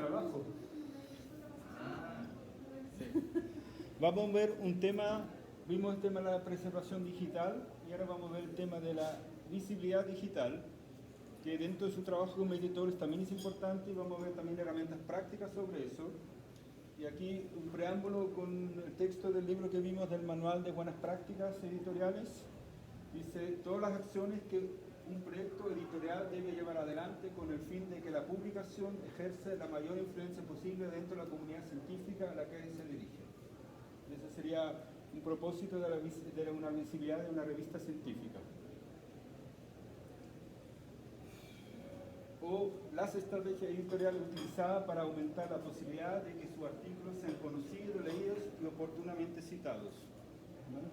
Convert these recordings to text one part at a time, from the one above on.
trabajo. Sí. Vamos a ver un tema, vimos el tema de la preservación digital y ahora vamos a ver el tema de la visibilidad digital, que dentro de su trabajo como editores también es importante, y vamos a ver también herramientas prácticas sobre eso. Y aquí un preámbulo con el texto del libro que vimos del Manual de Buenas Prácticas Editoriales. Dice, todas las acciones que un proyecto editorial debe llevar adelante con el fin de que la publicación ejerce la mayor influencia posible dentro de la comunidad científica a la que se dirige. Ese sería un propósito de una visibilidad de una revista científica. O las estrategias editoriales utilizadas para aumentar la posibilidad de que sus artículos sean conocidos, leídos y oportunamente citados. ¿Vale?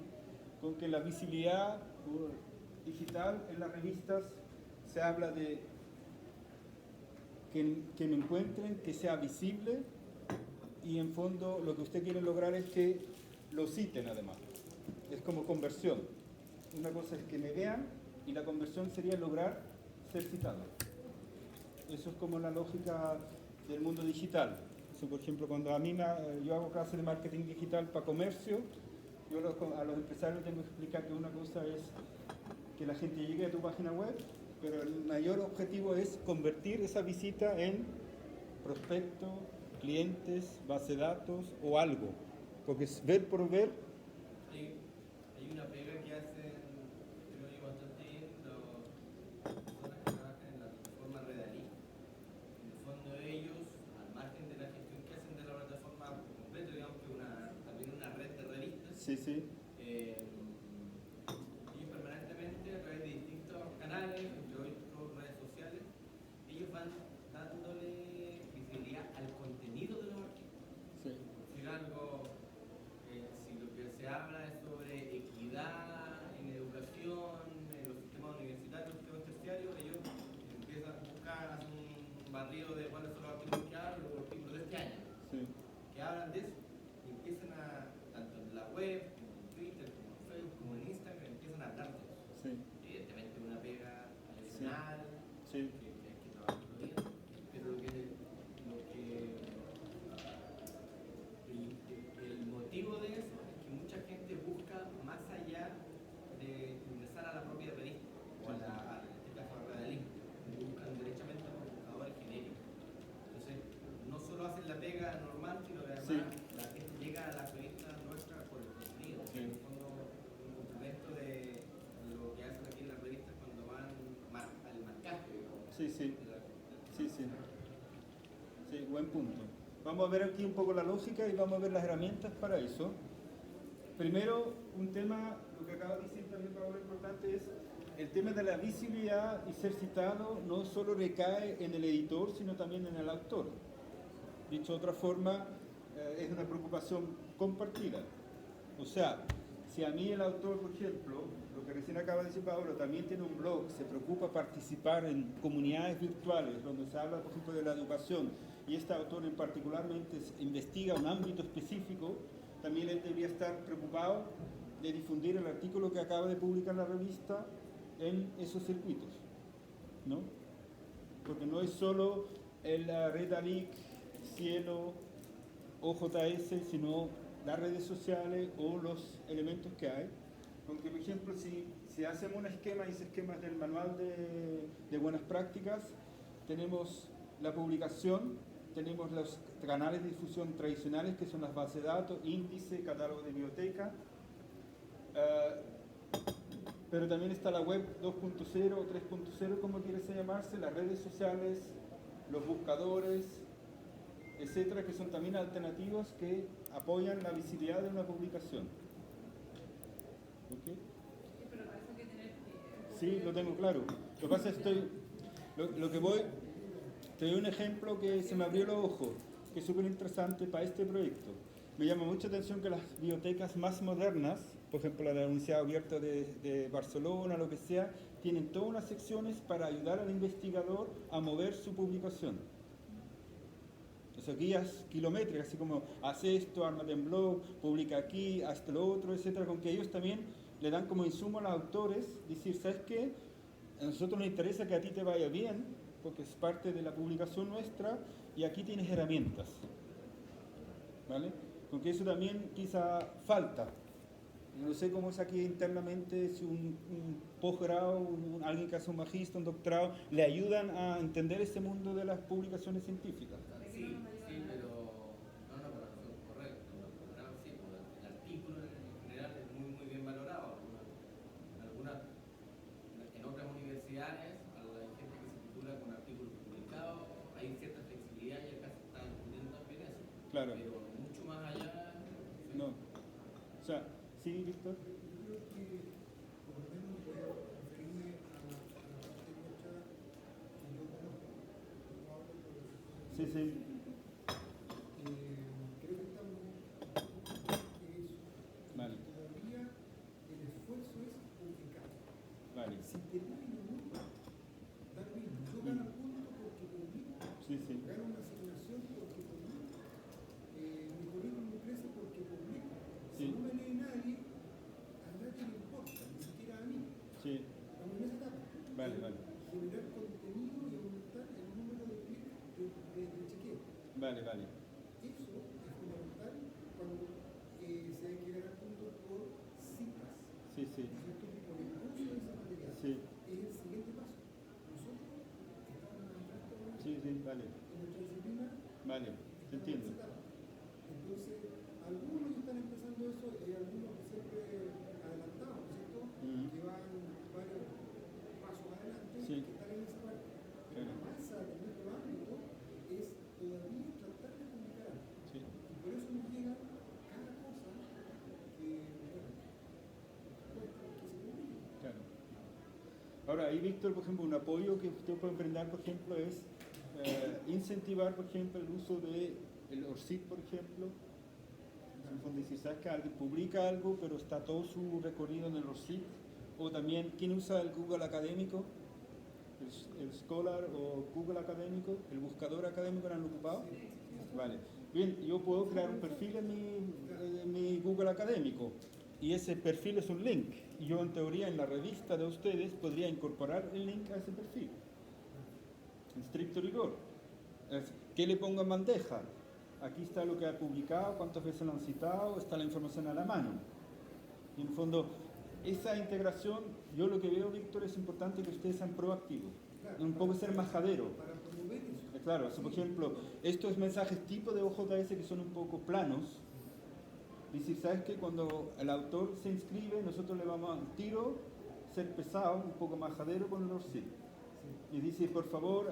Con que la visibilidad digital en las revistas se habla de que me encuentren, que sea visible, y en fondo lo que usted quiere lograr es que lo citen además. Es como conversión. Una cosa es que me vean y la conversión sería lograr ser citado. Eso es como la lógica del mundo digital. Eso, por ejemplo, cuando yo hago clases de marketing digital para comercio, yo a los empresarios tengo que explicar que una cosa es que la gente llegue a tu página web, pero el mayor objetivo es convertir esa visita en prospecto, clientes, base de datos o algo. Porque es ver por ver. Hay una pega que hacen, creo yo, bastante bien las personas que trabajan en la plataforma Redalí. En el fondo ellos, al margen de la gestión que hacen de la plataforma completa, digamos que también una red de revistas. Sí, sí. Ellos permanentemente, a través de distintos canales, entre otros redes sociales, ellos van dándole visibilidad al contenido de los artículos. Sí. Si algo, si lo que se habla es sobre equidad en educación, en los sistemas universitarios, los sistemas terciarios, ellos empiezan a buscar, hacen un barrido de cuáles son los artículos que hablan, los artículos de este año, Sí. que hablan de eso, y empiezan a, tanto en la web, como en Twitter, como en Facebook, como en Instagram, empiezan a hablar de eso. Sí. Evidentemente una pega adicional, sí. que hay que trabajarlo bien, pero el motivo de eso es que mucha gente busca más allá de ingresar a la propia revista o en este caso a Redalí, buscan derechamente por buscadores genéricos. Entonces, no solo hacen la pega normal, sino que además la gente llega a la revista nuestra por el contenido. En el fondo, un complemento de lo que hacen aquí en las revistas cuando van al marcaje. Sí, sí. Sí, sí. Sí, buen punto. Vamos a ver aquí un poco la lógica y vamos a ver las herramientas para eso. Primero, un tema, lo que acaba de decir también Pablo, importante es el tema de la visibilidad y ser citado no solo recae en el editor, sino también en el autor. Dicho de otra forma, es una preocupación compartida. O sea, si a mí el autor, por ejemplo, lo que recién acaba de decir Pablo, también tiene un blog, se preocupa participar en comunidades virtuales donde se habla, por ejemplo, de la educación, y este autor en particularmente investiga un ámbito específico, también él debería estar preocupado de difundir el artículo que acaba de publicar la revista en esos circuitos, ¿no? Porque no es solo la Redalí, Cielo o JS, sino las redes sociales o los elementos que hay. Aunque, por ejemplo, si hacemos un esquema, y ese esquema es del manual de buenas prácticas, tenemos la publicación, tenemos los canales de difusión tradicionales, que son las bases de datos, índice, catálogo de biblioteca, pero también está la web 2.0 o 3.0, como quiere llamarse, las redes sociales, los buscadores, etcétera, que son también alternativas que apoyan la visibilidad de una publicación. ¿Okay? Pero para eso hay que tener Sí, lo tengo claro. Lo que pasa es que te doy un ejemplo que se me abrió los ojos, que es súper interesante para este proyecto. Me llama mucha atención que las bibliotecas más modernas, por ejemplo la de la Universidad Abierta de Barcelona, lo que sea, tienen todas unas secciones para ayudar al investigador a mover su publicación. O sea, guías kilométricas, así como haz esto, ármate en blog, publica aquí, haz lo otro, etcétera, con que ellos también le dan como insumo a los autores, decir, ¿sabes qué? A nosotros nos interesa que a ti te vaya bien, porque es parte de la publicación nuestra y aquí tienes herramientas, ¿vale? Porque eso también quizá falta. No sé cómo es aquí internamente, si un posgrado, alguien que hace un magíster, un doctorado, le ayudan a entender este mundo de las publicaciones científicas. Sí, sí, pero no, pero no son correctos. Los programas sí, pues, el artículo en general es muy bien valorado. En otras universidades, hay gente que se titula con artículos publicados, hay cierta flexibilidad y acá se está discutiendo también eso. Claro. Pero mucho más allá. Sí. No. O sea, sí, Víctor. Yo creo que, por lo menos, voy a referirme a la parte nuestra que yo conozco, no hablo por el Sí, sí. creo que estamos en eso. Vale. Todavía el esfuerzo es publicar. Vale. Si termino o no, da lo mismo. Yo gano puntos porque publico, Sí, sí. gano una asignación porque publico, mi currículum crece porque publico. Si Sí. no me lee nadie, a nadie le importa, ni siquiera a mí. Sí. Estamos en esa etapa. Vale, vale. Generar contenido y aumentar el número de clics de chequeo. Vale, vale. Eso es fundamental cuando se hay que ganar puntos por citas. Sí, sí. ¿No es cierto? Por el uso de ese material. Sí. Es el siguiente paso. Nosotros estamos más atrás todavía. Sí, sí, vale. En nuestra disciplina Vale, te entiendo. entonces, algunos ya están empezando eso y hay algunos siempre adelantados, ¿no es cierto? Que van varios pasos adelante, Sí. que están en esa parte. Pero la masa de nuestro ámbito es todavía tratar de publicar algo. Sí. Y por eso nos llega cada cosa que, bueno, que se publica. Claro. Ahora, ahí, Víctor, por ejemplo, un apoyo que usted puede emprender, por ejemplo, es incentivar, por ejemplo, el uso del ORCID, por ejemplo. En el fondo, si sabes que alguien publica algo, pero está todo su recorrido en el ORCID, o también, ¿quién usa el Google académico? El Scholar o Google académico, el buscador académico, ¿lo han ocupado? Vale. Bien, yo puedo crear un perfil en mi Google académico y ese perfil es un link. Y yo, en teoría, en la revista de ustedes podría incorporar el link a ese perfil. En estricto rigor. ¿Qué le pongo en bandeja? Aquí está lo que ha publicado, cuántas veces lo han citado, está la información a la mano. Y en el fondo, esa integración, yo lo que veo, Víctor, es importante que ustedes sean proactivos. Un poco ser majadero. Para promover eso. Claro, por ejemplo, estos mensajes tipo de OJS que son un poco planos, decir, ¿sabes qué? Cuando el autor se inscribe, nosotros le vamos al tiro, ser pesado, un poco majadero con el ORCID. Y dice, por favor,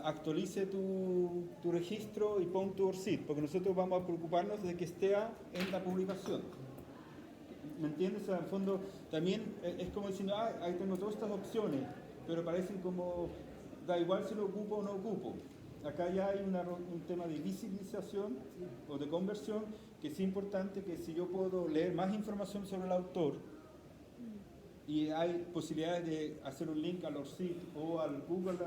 actualice tu registro y pon tu ORCID, porque nosotros vamos a preocuparnos de que esté en la publicación. ¿Me entiendes? O sea, en el fondo, también es como diciendo, ahí tengo todas estas opciones, pero parecen como, da igual si lo ocupo o no ocupo. Acá ya hay un tema de visibilización o de conversión, que es importante que si yo puedo leer más información sobre el autor, y hay posibilidades de hacer un link al ORCID o al Google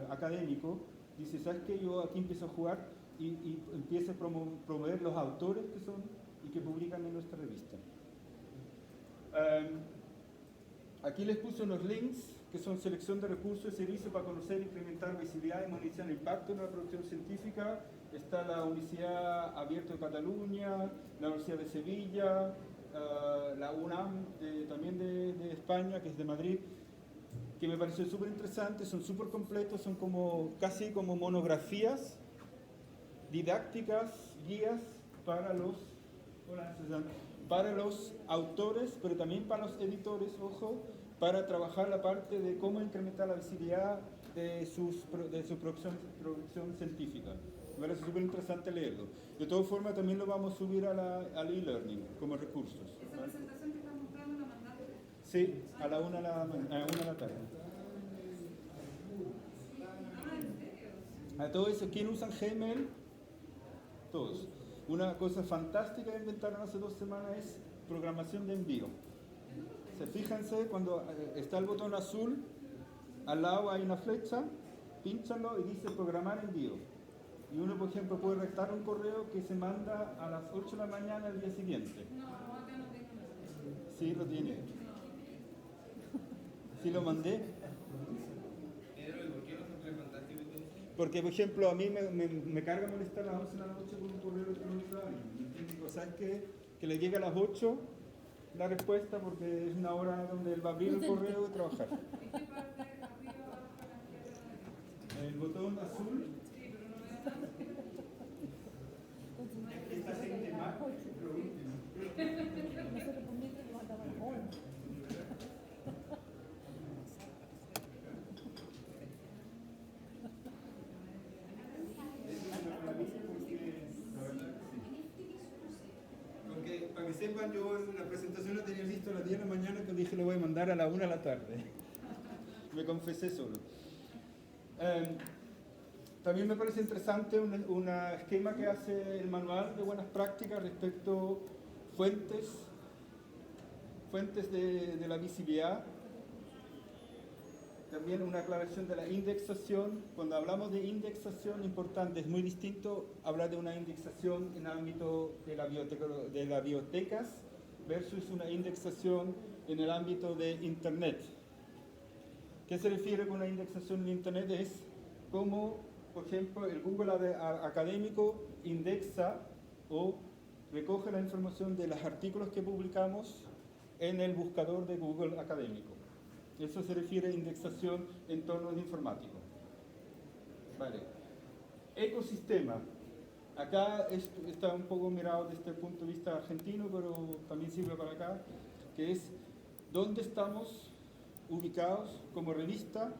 académico, dice, ¿sabes qué? Yo aquí empiezo a jugar y empiezo a promover los autores que son y que publican en nuestra revista. Aquí les puse unos links que son selección de recursos y servicios para conocer, incrementar visibilidad y monitorizar el impacto en la producción científica. Está la Universidad Abierta de Cataluña, la Universidad de Sevilla, la UNAM también de España, que es de Madrid, que me pareció súper interesante, son súper completos, son como casi como monografías didácticas, guías para los autores, pero también para los editores, ojo, para trabajar la parte de cómo incrementar la visibilidad de su producción científica. Me parece súper interesante leerlo. De todas formas, también lo vamos a subir al e-learning como recursos. Esa presentación que estás mostrando la mandaste. Sí, a la 1 de la tarde. Ah, ¿en serio? A todo eso, ¿quién usa Gmail? Todos. Una cosa fantástica que inventaron hace 2 semanas es programación de envío. Fíjense, cuando está el botón azul, al lado hay una flecha, pínchanlo y dice programar envío. Y uno, por ejemplo, puede redactar un correo que se manda a las 8 de la mañana al día siguiente. No, acá no tengo nada. Sí, lo tiene. Sí, lo mandé. Pedro, ¿y por qué Porque, por ejemplo, a mí me carga molestar a las 11 de la noche con un correo electrónico a alguien. ¿Me entiendes? Digo, ¿sabes qué? Que le llegue a las 8 la respuesta porque es una hora donde él va a abrir el correo y trabajar. ¿En qué parte arriba, abajo, a la izquierda, a la derecha? El botón azul. Sí, pero no veo nada. Esta gente más, lo último. Aunque, para que sepan, yo en la presentación la tenía listo a las 10 de la mañana, que dije lo voy a mandar a la 1 de la tarde. Me confesé solo. También me parece interesante un esquema que hace el manual de buenas prácticas respecto fuentes de la visibilidad. También una aclaración de la indexación. Cuando hablamos de indexación, importante, es muy distinto hablar de una indexación en el ámbito de las bibliotecas versus una indexación en el ámbito de Internet. ¿Qué se refiere con una indexación en Internet? Es cómo, por ejemplo, el Google académico indexa o recoge la información de los artículos que publicamos en el buscador de Google académico. Eso se refiere a indexación en entornos informáticos. Vale. Ecosistema. Acá está un poco mirado desde el punto de vista argentino, pero también sirve para acá, que es dónde estamos ubicados como revista,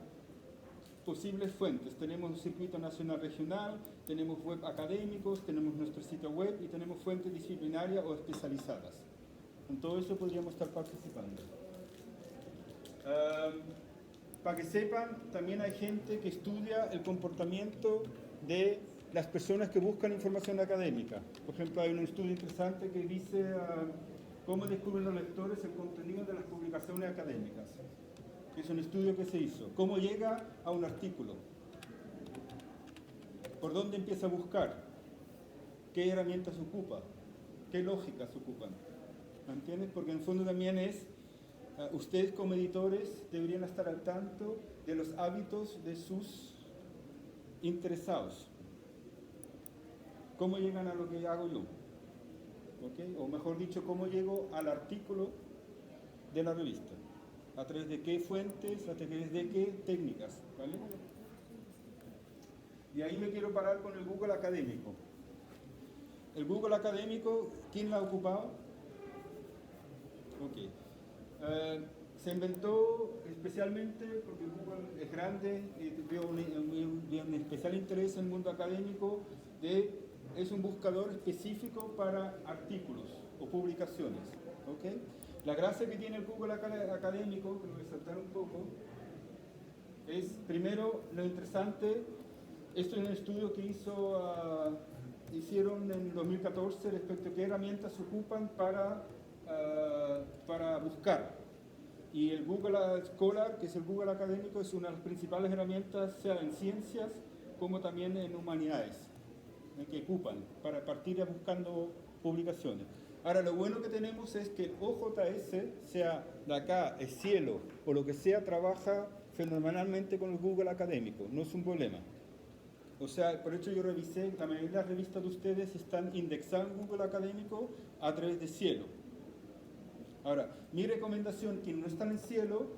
posibles fuentes. Tenemos un circuito nacional regional, tenemos web académicos, tenemos nuestro sitio web y tenemos fuentes disciplinarias o especializadas. En todo eso podríamos estar participando. Para que sepan, también hay gente que estudia el comportamiento de las personas que buscan información académica. Por ejemplo, hay un estudio interesante que dice cómo descubren los lectores el contenido de las publicaciones académicas. Es un estudio que se hizo. ¿Cómo llega a un artículo? ¿Por dónde empieza a buscar? ¿Qué herramientas ocupa? ¿Qué lógicas ocupan? ¿Me entiendes? Porque en el fondo también es, ustedes como editores deberían estar al tanto de los hábitos de sus interesados. ¿Cómo llegan a lo que hago yo? ¿Okay? O mejor dicho, ¿cómo llego al artículo de la revista? ¿A través de qué fuentes? ¿A través de qué técnicas? ¿Vale? Y ahí me quiero parar con el Google académico. El Google académico, ¿quién lo ha ocupado? Ok. Se inventó especialmente porque Google es grande y vio un especial interés en el mundo académico. Es un buscador específico para artículos o publicaciones. ¿Okay? La gracia que tiene el Google académico, que lo voy a saltar un poco, es primero lo interesante. Esto es un estudio que hicieron en 2014 respecto a qué herramientas se ocupan para buscar. Y el Google Scholar, que es el Google académico, es una de las principales herramientas, sea en ciencias como también en humanidades, que ocupan para partir buscando publicaciones. Ahora, lo bueno que tenemos es que el OJS, sea de acá, el Cielo o lo que sea, trabaja fenomenalmente con el Google académico, no es un problema. O sea, por eso yo revisé, la mayoría de las revistas de ustedes están indexadas en Google académico a través de Cielo. Ahora, mi recomendación, quienes no están en Cielo,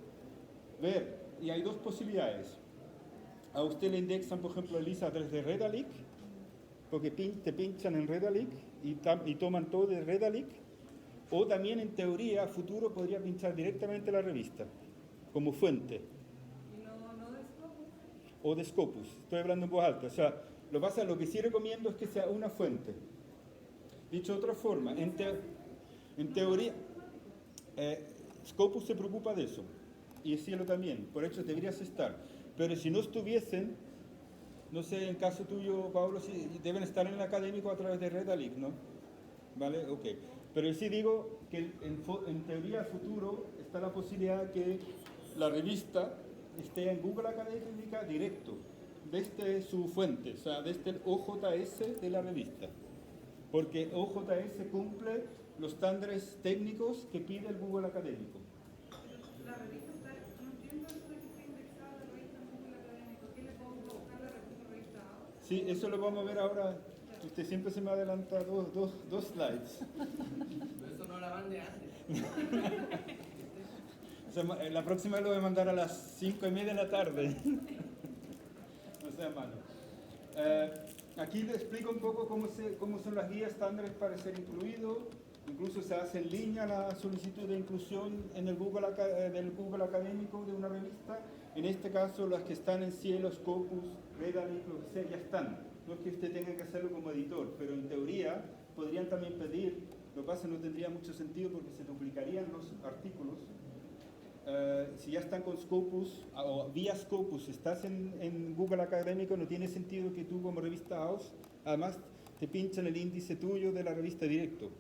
ver, y hay dos posibilidades. A usted le indexan, por ejemplo, Elisa a través de Redalyc, porque te pinchan en Redalyc y toman todo de Redalyc, o también en teoría, a futuro, podría pinchar directamente la revista, como fuente. ¿Y no de Scopus? O de Scopus, estoy hablando en voz alta. O sea, lo que sí recomiendo es que sea una fuente. Dicho de otra forma, en teoría, Scopus se preocupa de eso, y el Cielo también, por eso deberías estar. Pero si no estuviesen, no sé, en caso tuyo, Pablo, si deben estar en el académico a través de Redalyc, ¿no? ¿Vale? Ok. Pero sí digo que en teoría, a futuro, está la posibilidad que la revista esté en Google Académica directo, desde su fuente, o sea, desde el OJS de la revista. Porque OJS cumple los estándares técnicos que pide el Google académico. La revista está, no entiendo eso de que esté indexada la revista en Google académico. ¿Qué le puedo buscar la revista Sí, eso lo vamos a ver ahora. Usted siempre se me adelanta dos slides. Pero eso no la mande antes. O sea, la próxima lo voy a mandar a las 5:30 de la tarde. No sea malo. Aquí le explico un poco cómo son las guías estándares para ser incluido. Incluso se hace en línea la solicitud de inclusión en el del Google académico de una revista. En este caso, las que están en Cielo, Scopus, Redalyc, lo que sea, ya están. No es que usted tenga que hacerlo como editor, pero en teoría podrían también pedir, lo que pasa no tendría mucho sentido porque se duplicarían los artículos. Si ya están con Scopus o vía Scopus, estás en Google Académico, no tiene sentido que tú como revista AOS, además te pinchan el índice tuyo de la revista directo.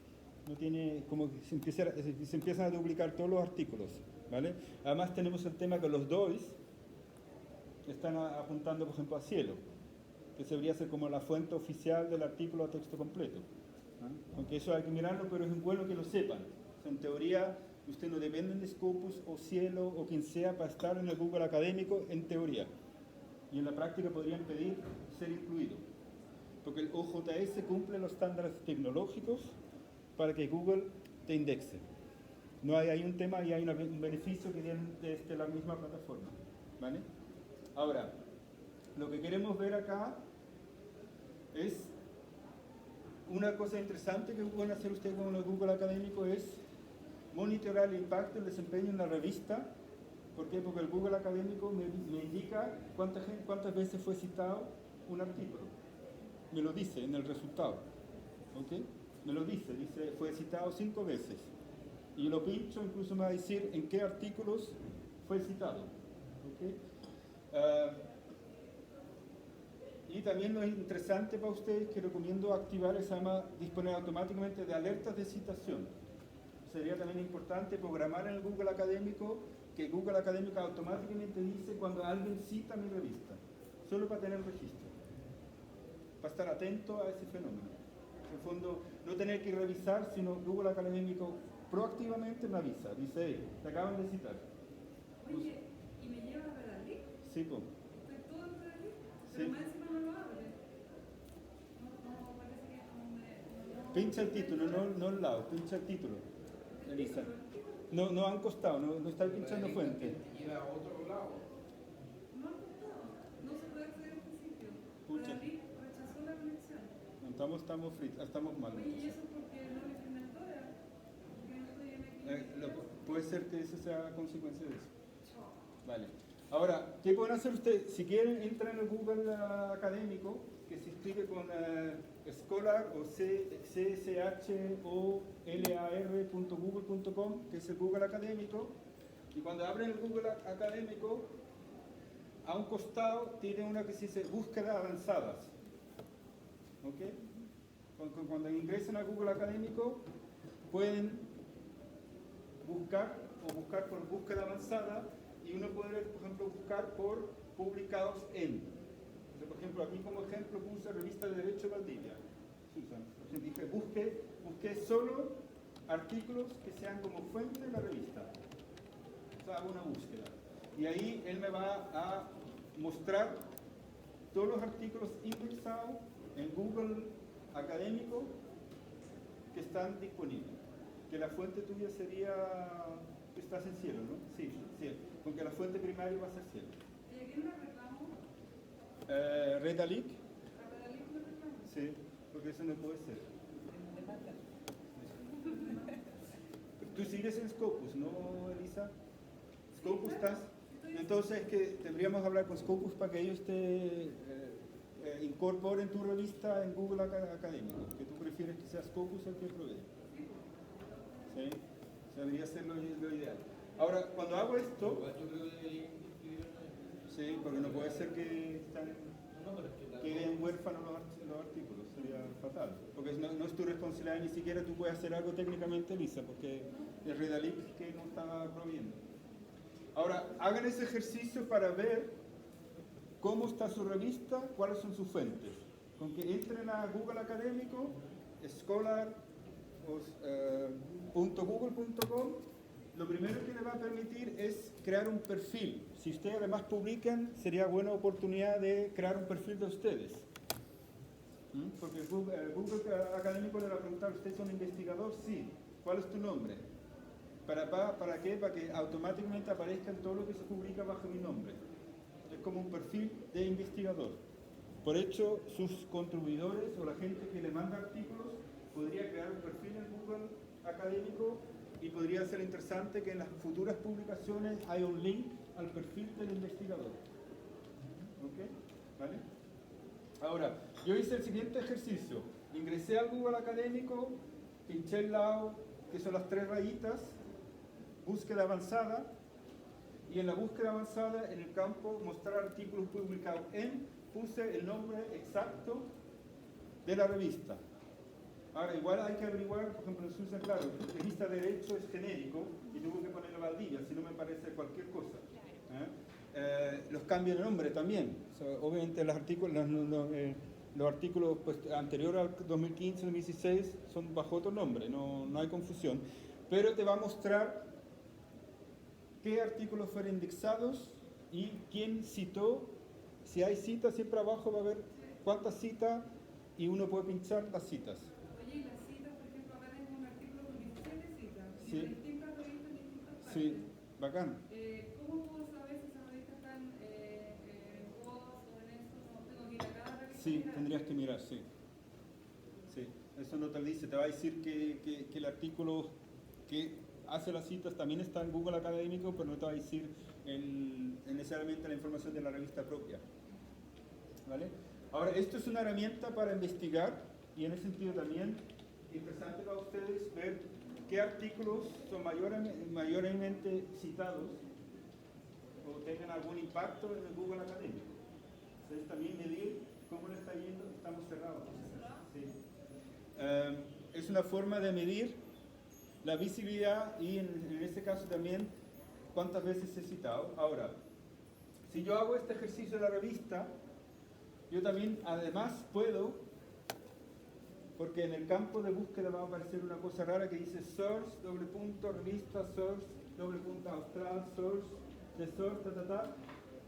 No tiene, como que se empiezan a duplicar todos los artículos, ¿vale? Además tenemos el tema que los DOIs están apuntando, por ejemplo, a Cielo, que se debería ser como la fuente oficial del artículo a texto completo. Aunque eso hay que mirarlo, pero es bueno que lo sepan. O sea, en teoría, usted no depende de Scopus o Cielo o quien sea para estar en el Google académico, en teoría. Y en la práctica podrían pedir ser incluido. Porque el OJS cumple los estándares tecnológicos para que Google te indexe. No hay un tema y hay un beneficio que tienen desde la misma plataforma, ¿vale? Ahora, lo que queremos ver acá es una cosa interesante que pueden hacer ustedes con el Google académico es monitorar el impacto y el desempeño en la revista. ¿Por qué? Porque el Google académico me indica cuántas veces fue citado un artículo. Me lo dice en el resultado. ¿Ok? Me lo dice fue citado 5 veces. Y lo pincho, incluso me va a decir en qué artículos fue citado. ¿Ok? Y también lo interesante para ustedes que recomiendo activar es disponer automáticamente de alertas de citación. Sería también importante programar en el Google académico que Google académico automáticamente dice cuando alguien cita mi revista, solo para tener registro, para estar atento a ese fenómeno. En el fondo, no tener que revisar, sino Google académico proactivamente me avisa, dice, hey, te acaban de citar. Oye, ¿y me lleva a Redalyc? Sí, pues. ¿Estoy todo en Redalyc? Sí. Pero más encima no lo abre. No, parece que no. Pincha el título, no al lado, pincha el título, Elisa. No han costado, no está pinchando fuente. Lleva a otro lado. No ha costado. No se puede acceder a este sitio. Pucha. Redalyc rechazó la conexión. Estamos mal. Oye, ¿y eso porque no lo implementó? Porque no estoy en aquí. Puede ser que eso sea consecuencia de eso. Vale. Ahora, ¿qué pueden hacer ustedes? Si quieren, entran en el Google académico, que se escribe con Scholar o CSH o lar.google.com, que es el Google académico. Y cuando abren el Google académico, a un costado tiene una que se dice búsquedas avanzadas. ¿Ok? Cuando ingresan a Google académico, pueden buscar por búsqueda avanzada y uno puede, por ejemplo, buscar por publicados en. Entonces, por ejemplo, aquí como ejemplo puse Revista de Derecho Valdivia. Susan, por ejemplo, dije, busqué solo artículos que sean como fuente de la revista. O sea, hago una búsqueda. Y ahí él me va a mostrar todos los artículos indexados en Google académico que están disponibles. Que la fuente tuya sería, estás en Cielo, ¿no? Sí, porque la fuente primaria va a ser Cielo. ¿Y a quién le reclamo? Redalyc. ¿A Redalyc le reclamo? Sí, porque eso no puede ser. Tú sigues en Scopus, ¿no, Elisa? Scopus estás. Entonces que deberíamos hablar con Scopus para que ellos te incorporen tu revista en Google académico, que tú prefieres que sea Scopus el que provee. ¿Sí? Debería ser lo ideal. Ahora, cuando hago esto, sí, porque no puede ser que queden huérfanos los artículos, sería fatal. Porque no es tu responsabilidad, ni siquiera tú puedes hacer algo técnicamente, Lisa, porque es Redalyc que no está proviendo. Ahora, hagan ese ejercicio para ver cómo está su revista, cuáles son sus fuentes. Con que entren a Google Académico, Scholar, .google.com, lo primero que le va a permitir es crear un perfil. Si ustedes además publican, sería buena oportunidad de crear un perfil de ustedes. Porque Google Académico le va a preguntar, ¿usted es un investigador? Sí. ¿Cuál es tu nombre? ¿Para qué? Para que automáticamente aparezca en todo lo que se publica bajo mi nombre. Es como un perfil de investigador. Por hecho, sus contribuidores o la gente que le manda artículos podría crear un perfil en Google Académico y podría ser interesante que en las futuras publicaciones haya un link al perfil del investigador. ¿Ok? ¿Vale? Ahora, yo hice el siguiente ejercicio. Ingresé al Google Académico, pinché el lado, que son las 3 rayitas, búsqueda avanzada, y en la búsqueda avanzada, en el campo mostrar artículos publicados puse el nombre exacto de la revista. Ahora, igual hay que averiguar, por ejemplo, en Suiza, claro, revista de Derecho es genérico y tengo que ponerle Valdivia, si no me parece cualquier cosa. Los cambios de nombre también. O sea, obviamente los artículos pues, anteriores al 2015-2016 son bajo otro nombre, no hay confusión. Pero te va a mostrar qué artículos fueron indexados y quién citó. Si hay citas, siempre abajo va a haber cuántas citas y uno puede pinchar las citas. Oye, y las citas, por ejemplo, acá tengo un artículo con 17 citas, Sí. y de distintas revistas en distintas partes. Sí, bacán. ¿Cómo puedo saber si esas revistas están en WOS o en eso? ¿No tengo que ir a cada revista? Sí, a mirar? tendrías que mirar, sí. Sí, eso no te dice, te va a decir que el artículo que hace las citas también está en Google Académico, pero no te va a decir necesariamente la información de la revista propia. ¿Vale? Ahora, esto es una herramienta para investigar y en ese sentido también interesante para ustedes ver qué artículos son mayormente citados o tengan algún impacto en el Google Académico. Entonces también medir cómo le está yendo, estamos cerrados. Sí. Es una forma de medir la visibilidad y en este caso también cuántas veces he citado. Ahora, si yo hago este ejercicio de la revista, yo también además puedo, porque en el campo de búsqueda va a aparecer una cosa rara que dice source, revista, source, austral, source, de source,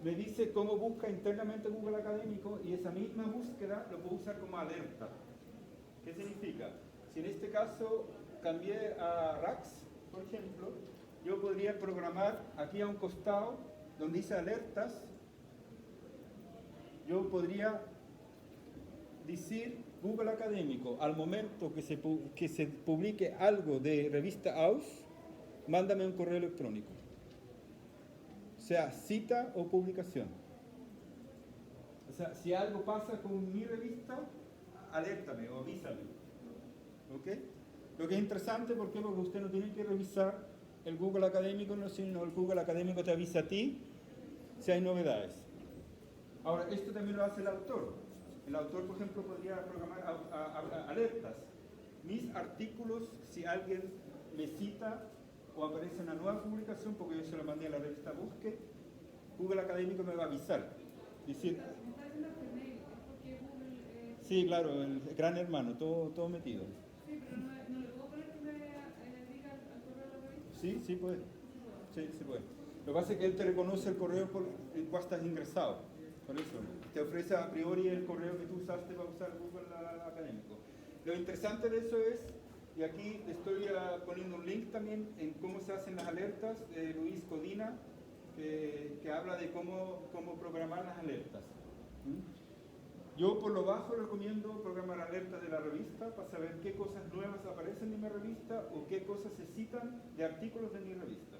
me dice cómo busca internamente Google Académico y esa misma búsqueda lo puedo usar como alerta. ¿Qué significa? Si en este caso cambié a RAX, por ejemplo, yo podría programar aquí a un costado donde dice alertas, yo podría decir Google Académico, al momento que se publique algo de revista AUS, mándame un correo electrónico. Sea cita o publicación. O sea, si algo pasa con mi revista, alértame o avísame. ¿Ok? Lo que es interesante, ¿por qué? Porque usted no tiene que revisar el Google Académico, sino el Google Académico te avisa a ti si hay novedades. Ahora, esto también lo hace el autor. El autor, por ejemplo, podría programar alertas. Mis artículos, si alguien me cita o aparece una nueva publicación, porque yo se lo mandé a la revista Busque, Google Académico me va a avisar. Decir, Me está diciendo Gmail, es porque Google... sí, claro, el gran hermano, todo metido. Sí, pero no le puedo poner que me diga al correo de la revista. Sí puede. Sí puede. Lo que pasa es que él te reconoce el correo por el cual estás ingresado. Por eso, te ofrece a priori el correo que tú usaste para usar Google Académico. Lo interesante de eso es, y aquí estoy poniendo un link también en cómo se hacen las alertas de Luis Codina, que habla de cómo programar las alertas. Yo por lo bajo recomiendo programar alertas de la revista para saber qué cosas nuevas aparecen en mi revista o qué cosas se citan de artículos de mi revista.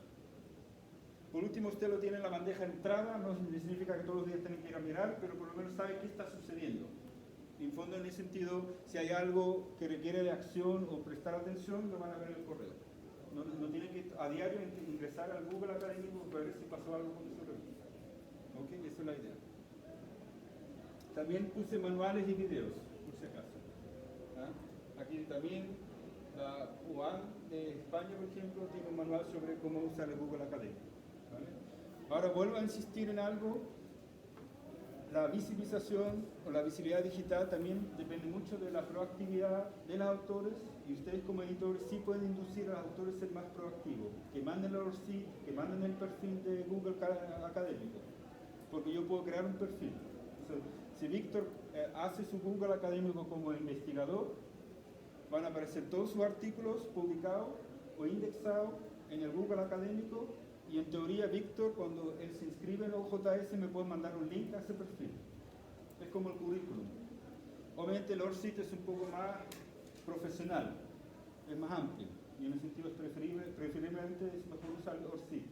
Por último, usted lo tiene en la bandeja de entrada, no significa que todos los días tienen que ir a mirar, pero por lo menos sabe qué está sucediendo. En fondo, en ese sentido, si hay algo que requiere de acción o prestar atención, lo van a ver en el correo. No tienen que a diario ingresar al Google Académico para ver si pasó algo con su revista. ¿Ok? Esa es la idea. También puse manuales y videos, por si acaso. Aquí también la UAM de España, por ejemplo, tiene un manual sobre cómo usar el Google Académico. ¿Vale? Ahora vuelvo a insistir en algo. La visibilización o la visibilidad digital también depende mucho de la proactividad de los autores, y ustedes como editores sí pueden inducir a los autores a ser más proactivos, que manden los sí, que manden el perfil de Google Académico, porque yo puedo crear un perfil. Entonces, Si Víctor hace su Google académico como investigador, van a aparecer todos sus artículos publicados o indexados en el Google académico, y en teoría Víctor, cuando él se inscribe en la OJS, me puede mandar un link a ese perfil. Es como el currículum. Obviamente el ORCID es un poco más profesional, es más amplio, y en ese sentido es preferiblemente es mejor usar el ORCID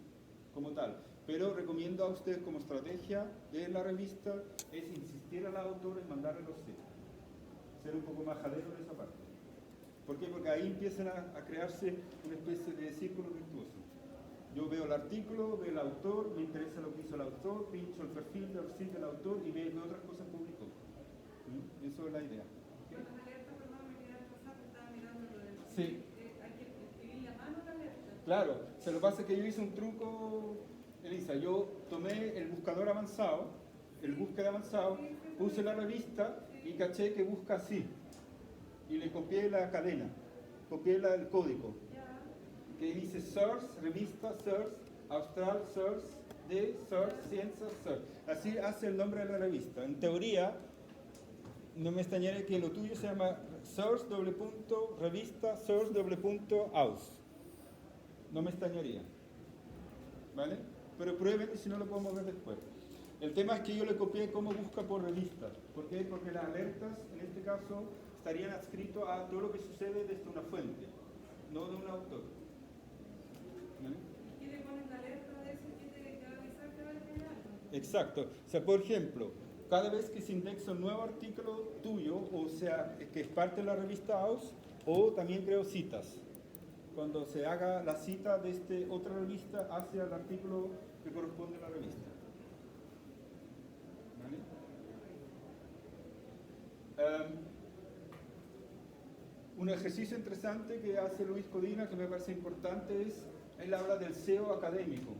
como tal. Pero recomiendo a ustedes como estrategia de la revista es insistir al autor en mandar el ORCID. Ser un poco majadero en esa parte. ¿Por qué? Porque ahí empiezan a crearse una especie de círculo virtuoso. Yo veo el artículo, veo el autor, me interesa lo que hizo el autor, pincho el perfil del autor y veo otras cosas publicó. Eso es la idea. Con las alertas, perdón, me quedé atrasada, estaba mirando lo del... Sí. Hay que escribir la mano la alerta. Claro, se lo que pasa es que yo hice un truco, Elisa. Yo tomé el buscador avanzado, el búsqueda avanzado, puse la revista y caché que busca así. Y le copié la cadena, copié el código. Que dice Source, revista, Source, Austral, Source, de Source, Ciencias, Source. Así hace el nombre de la revista. En teoría, no me extrañaría que lo tuyo se llama Source, revista, Source, aus. No me extrañaría. ¿Vale? Pero prueben y si no lo podemos ver después. El tema es que yo le copié cómo busca por revista. ¿Por qué? Porque las alertas, en este caso, estarían adscritos a todo lo que sucede desde una fuente, no de un autor. ¿Vale? ¿Y qué le pones la alerta de eso que te va a avisar que va a generar? Exacto. O sea, por ejemplo, cada vez que se indexa un nuevo artículo tuyo, o sea, que es parte de la revista AUS, o también creo citas. Cuando se haga la cita de otra revista hacia el artículo que corresponde a la revista. ¿Vale? Un ejercicio interesante que hace Luis Codina, que me parece importante, es, él habla del SEO académico.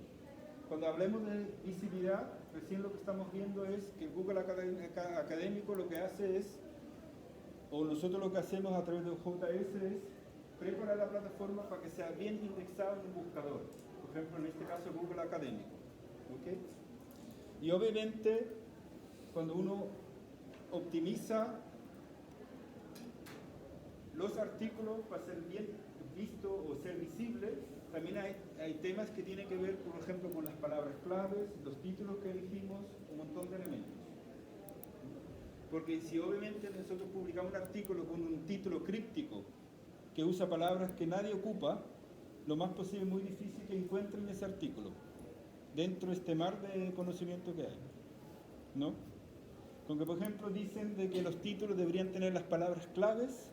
Cuando hablemos de visibilidad, recién lo que estamos viendo es que el Google académico lo que hace es, o nosotros lo que hacemos a través de JS es preparar la plataforma para que sea bien indexado en un buscador. Por ejemplo, en este caso Google académico. ¿Okay? Y obviamente, cuando uno optimiza los artículos para ser bien visto o ser visible, también hay temas que tienen que ver, por ejemplo, con las palabras claves, los títulos que elegimos, un montón de elementos. Porque si obviamente nosotros publicamos un artículo con un título críptico que usa palabras que nadie ocupa, lo más posible es muy difícil que encuentren ese artículo dentro de este mar de conocimiento que hay, ¿no? Con que, por ejemplo, dicen de que los títulos deberían tener las palabras claves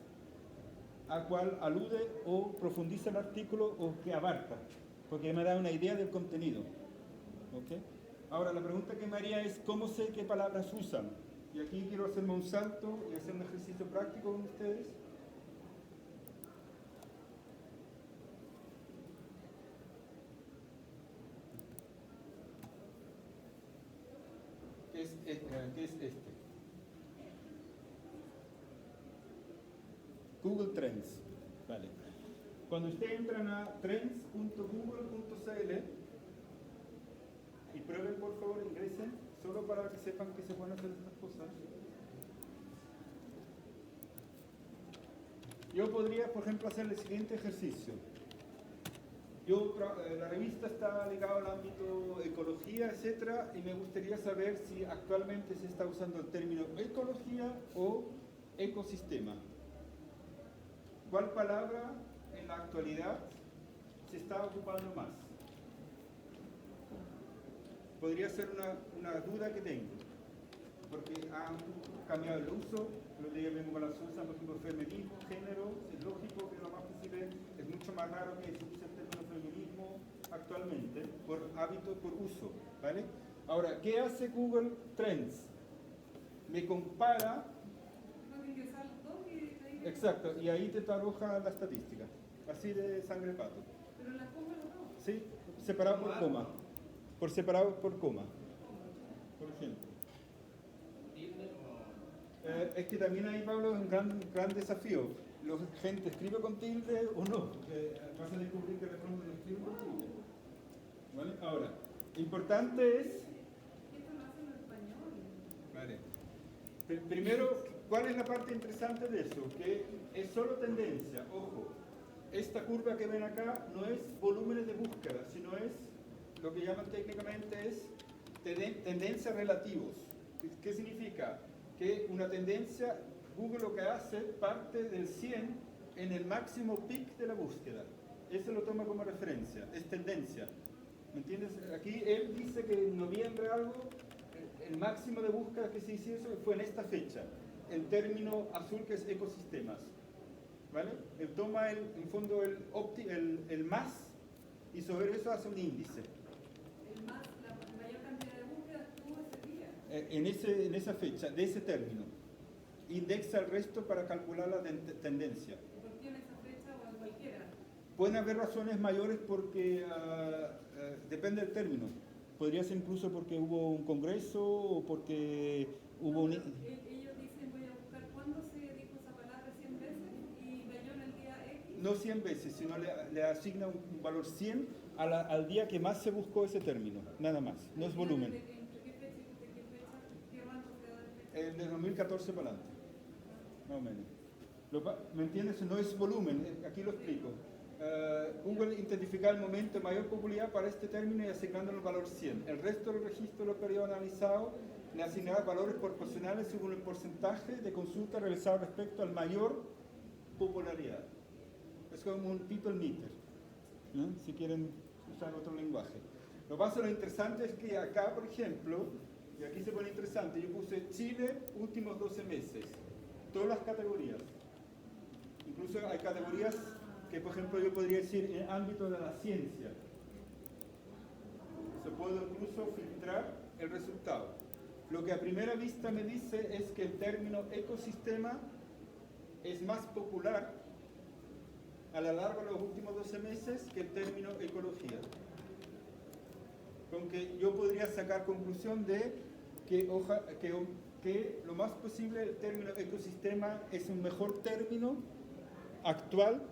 a cual alude o profundiza el artículo o que abarca, porque me da una idea del contenido. ¿Okay? Ahora, la pregunta que me haría es, ¿cómo sé qué palabras usan? Y aquí quiero hacerme un salto y hacer un ejercicio práctico con ustedes. ¿Qué es este? Google Trends. Vale. Cuando ustedes entran a trends.google.cl y prueben, por favor, ingresen, solo para que sepan que se pueden hacer estas cosas. Yo podría, por ejemplo, hacer el siguiente ejercicio. La revista está ligada al ámbito ecología, etcétera, y me gustaría saber si actualmente se está usando el término ecología o ecosistema. ¿Cuál palabra en la actualidad se está ocupando más? Podría ser una duda que tengo, porque han cambiado el uso, los días vemos con las usan, por ejemplo, feminismo, género, es lógico que lo más posible es mucho más raro que se use el término feminismo actualmente, por hábito, por uso, ¿vale? Ahora, ¿qué hace Google Trends? Me compara. Tengo que ingresar los dos y ahí... Exacto, y ahí te arroja la estadística, así de sangre pato. Pero las comas no. Sí, separado por coma. Por separado por coma, por ejemplo. Es que también ahí, Pablo, es un gran desafío. La gente escribe con tilde o no, porque vas a descubrir que de pronto no escribe con tilde. ¿Vale? Ahora, importante es... Esto lo hacen en español. Vale. Primero, ¿cuál es la parte interesante de eso? Que es solo tendencia, ojo. Esta curva que ven acá no es volúmenes de búsqueda, sino es lo que llaman técnicamente es tendencias relativos. ¿Qué significa? Que una tendencia, Google lo que hace, parte del 100 en el máximo peak de la búsqueda. Eso lo toma como referencia, es tendencia. ¿Me entiendes? Aquí él dice que en noviembre algo, el máximo de búsqueda que se hizo fue en esta fecha. El término azul que es ecosistemas. ¿Vale? Él toma en fondo el más y sobre eso hace un índice. El más, la mayor cantidad de búsquedas tuvo ese día. En esa fecha, de ese término. Indexa el resto para calcular la tendencia. ¿Por qué en esa fecha o en cualquiera? Pueden haber razones mayores porque depende del término. Podría ser incluso porque hubo un congreso o porque hubo un... Ellos dicen voy a buscar cuándo se dijo esa palabra 100 veces y cayó en el día X. No 100 veces, sino le asigna un valor 100 al día que más se buscó ese término, nada más, no es volumen. ¿Entre qué fecha y qué fecha? ¿Qué rango se da de fecha? De 2014 para adelante, más o menos. ¿Me entiendes? No es volumen, aquí lo explico. Google identifica el momento de mayor popularidad para este término y asignándole el valor 100. El resto del registro de los periodos analizados le asignará valores proporcionales según el porcentaje de consultas realizadas respecto al mayor popularidad. Es como un people meter, ¿no? Si quieren usar otro lenguaje. Lo interesante es que acá, por ejemplo, y aquí se pone interesante, yo puse Chile últimos 12 meses, todas las categorías. Incluso hay categorías que, por ejemplo, yo podría decir en el ámbito de la ciencia. Se puede incluso filtrar el resultado. Lo que a primera vista me dice es que el término ecosistema es más popular a lo largo de los últimos 12 meses que el término ecología. Con que yo podría sacar conclusión de que lo más posible el término ecosistema es un mejor término actual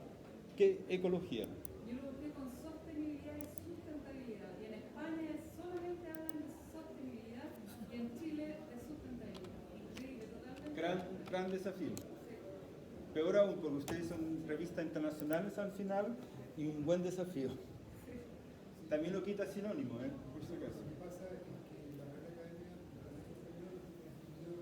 que ecología. Yo lo busqué con sostenibilidad y sustentabilidad. Y en España solamente hablan de sostenibilidad y en Chile de sustentabilidad. Increíble, totalmente. Gran desafío. Peor aún, porque ustedes son revistas internacionales al final y un buen desafío. También lo quita sinónimo, por si acaso. Lo que pasa es que la Real Academia Española definió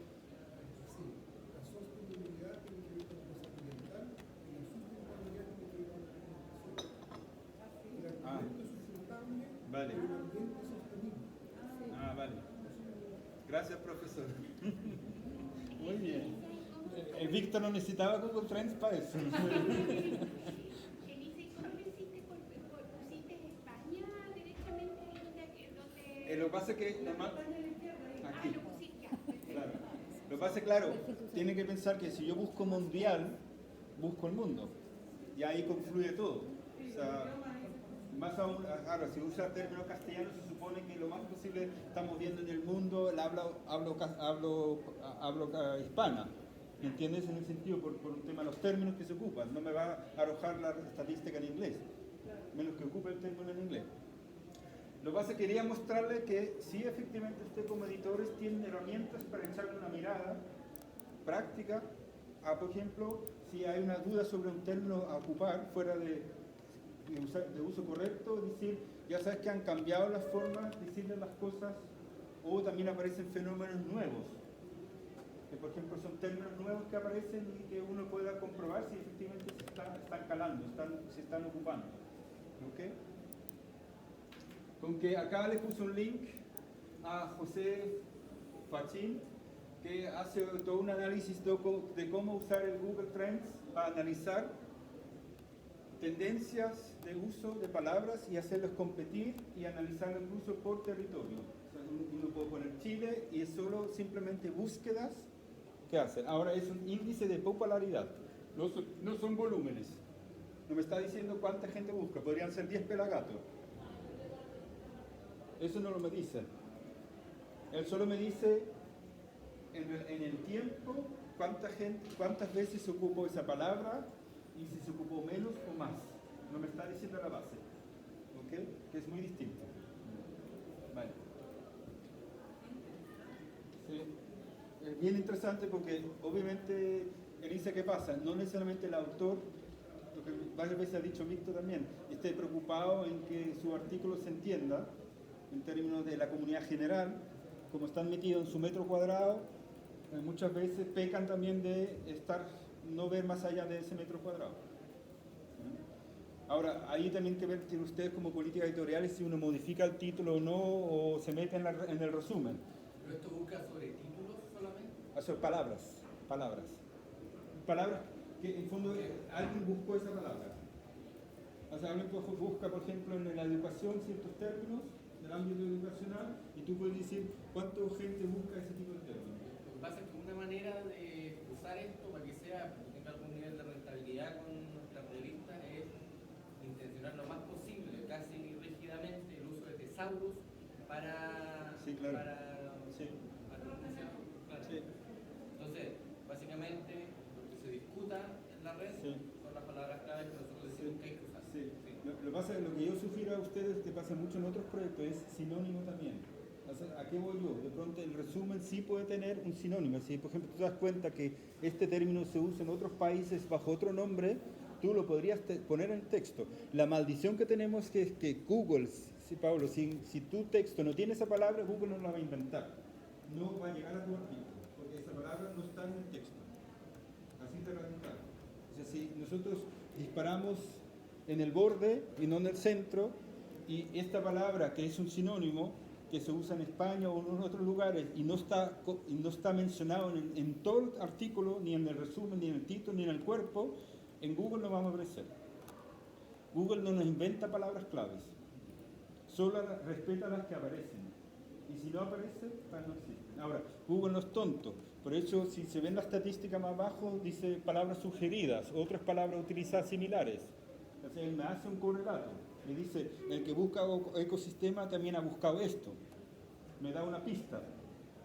así: la sostenibilidad tiene que ver con la cosa ambiental y la sustentabilidad tiene que ver con la alimentación. El alimento es sustentable, Vale. pero el ambiente es sostenible. Vale. Gracias, profesor. Muy bien. Víctor no necesitaba Google Trends para eso. Elisa, ¿cómo lo hiciste? ¿Pusiste España directamente donde... Lo que pasa es que España a la izquierda ahí. aquí. lo pusiste ya. Claro. Lo que pasa es claro, tiene que pensar que si yo busco mundial, busco el mundo. Y ahí confluye todo. O sea, más aún, ahora, si usa términos castellanos, se supone que lo más posible estamos viendo en el mundo el hablo hispana. ¿Me entiendes? En el sentido, por un tema de los términos que se ocupan. No me va a arrojar la estadística en inglés, menos que ocupe el término en inglés. Lo que pasa es que quería mostrarle que sí, efectivamente, usted como editores tienen herramientas para echarle una mirada práctica a, por ejemplo, si hay una duda sobre un término a ocupar fuera de uso correcto, decir, ya sabes que han cambiado las formas de decirle las cosas, o también aparecen fenómenos nuevos, que por ejemplo son términos nuevos que aparecen y que uno pueda comprobar si efectivamente están calando, se están ocupando. ¿Okay? Con que acá le puse un link a José Fachín, que hace todo un análisis de cómo usar el Google Trends para analizar tendencias de uso de palabras y hacerlos competir y analizarlos incluso por territorio. O sea, uno puede poner Chile y es solo simplemente búsquedas que hacen. Ahora es un índice de popularidad, no son volúmenes. No me está diciendo cuánta gente busca, podrían ser 10 pelagatos. Eso no lo me dice. Él solo me dice en el tiempo cuántas veces se ocupó esa palabra y si se ocupó menos o más. No me está diciendo la base. ¿Ok? Que es muy distinto. Vale. Sí. es bien interesante porque obviamente, Elisa, ¿qué pasa? No necesariamente el autor, lo que varias veces ha dicho Víctor también, esté preocupado en que su artículo se entienda en términos de la comunidad general, como están metidos en su metro cuadrado, muchas veces pecan también de no ver más allá de ese metro cuadrado. Ahora, ahí también que ver tienen ustedes como políticas editoriales si uno modifica el título o no, o se mete en el resumen. ¿Pero esto busca sobre títulos solamente? Hacer palabras. Palabras que en fondo alguien buscó esa palabra. O sea, alguien busca, por ejemplo, en la educación ciertos términos del ámbito educacional y tú puedes decir cuánta gente busca ese tipo de términos. Lo que pasa es que una manera de usar esto para que tenga algún nivel de rentabilidad con nuestras revistas es intencionar lo más posible, casi rígidamente, el uso de tesauros para... Sí, claro. Sí. Claro. Sí. Entonces, básicamente, lo que se discuta en la red son las palabras claves que nosotros decimos que hay que usar. Sí. Lo que yo sugiero a ustedes, que pasa mucho en otros proyectos, es sinónimo también. O sea, ¿a qué voy yo? De pronto el resumen sí puede tener un sinónimo. Si, por ejemplo, tú te das cuenta que este término se usa en otros países bajo otro nombre, tú lo podrías poner en texto. La maldición que tenemos es que Google, Pablo, si tu texto no tiene esa palabra, Google no la va a inventar. No va a llegar a tu artículo, porque esa palabra no está en el texto. Así de radical. O sea, si nosotros disparamos en el borde y no en el centro, y esta palabra que es un sinónimo, que se usa en España o en otros lugares y no está mencionado en todo el artículo, ni en el resumen, ni en el título, ni en el cuerpo, en Google no vamos a aparecer. Google no nos inventa palabras claves, solo respeta las que aparecen. Y si no aparecen, no existen. Ahora, Google no es tonto. Por eso, si se ven la estadística más abajo, dice palabras sugeridas, otras palabras utilizadas similares. Entonces, él me hace un correlato. Me dice, el que busca ecosistema también ha buscado esto. Me da una pista.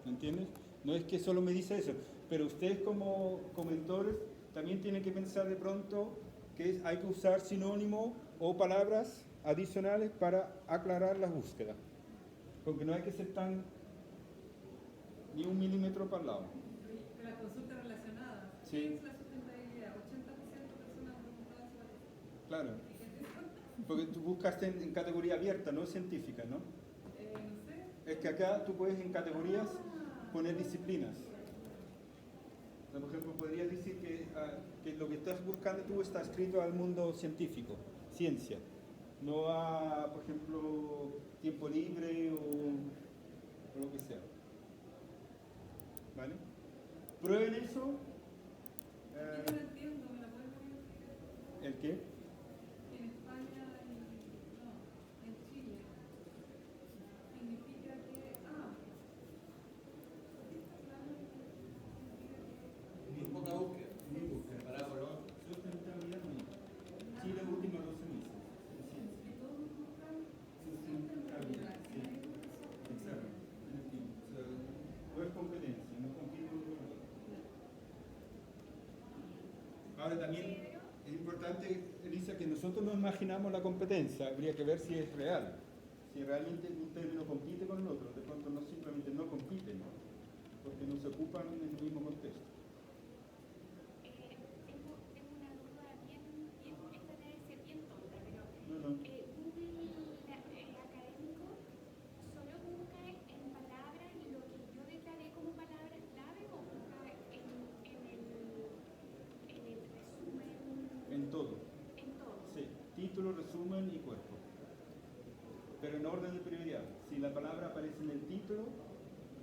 ¿Me entiendes? No es que solo me dice eso. Pero ustedes como mentores también tienen que pensar de pronto que hay que usar sinónimo o palabras adicionales para aclarar las búsquedas. Porque no hay que ser ni un milímetro para el lado. Las consultas relacionadas. Sí. ¿Qué es la sustentabilidad? 80% de personas preguntadas sobre eso. Claro. Porque tú buscaste en categoría abierta, no científica, ¿no? No sé. Es que acá tú puedes en categorías poner disciplinas. O sea, por ejemplo, podrías decir que lo que estás buscando tú está escrito al mundo científico, ciencia. No a, por ejemplo, tiempo libre o lo que sea. ¿Vale? Prueben eso. Yo no entiendo, ¿me la puedes modificar? ¿El qué? En España en Chile. Significa que. Muy poca búsqueda. Muy búsqueda. Comparado con lo otro. Sustentabilidad no. Chile, últimos 12 meses. Y todos buscan Sustentabilidad, sí. Exacto. O sea, no es competencia, no compite con el otro. Ahora también es importante, Elisa, que nosotros no imaginamos la competencia, habría que ver si es real, si realmente un término compite con el otro, de pronto no simplemente no compiten, porque no se ocupan en el mismo contexto. Tengo una duda esta debe ser bien tonta, pero No. Google académico solo busca en palabras lo que yo declaré como palabras clave o busca en el resumen, En todo. en todo. Sí, título, resumen y cuerpo. Pero en orden de prioridad. Si la palabra aparece en el título,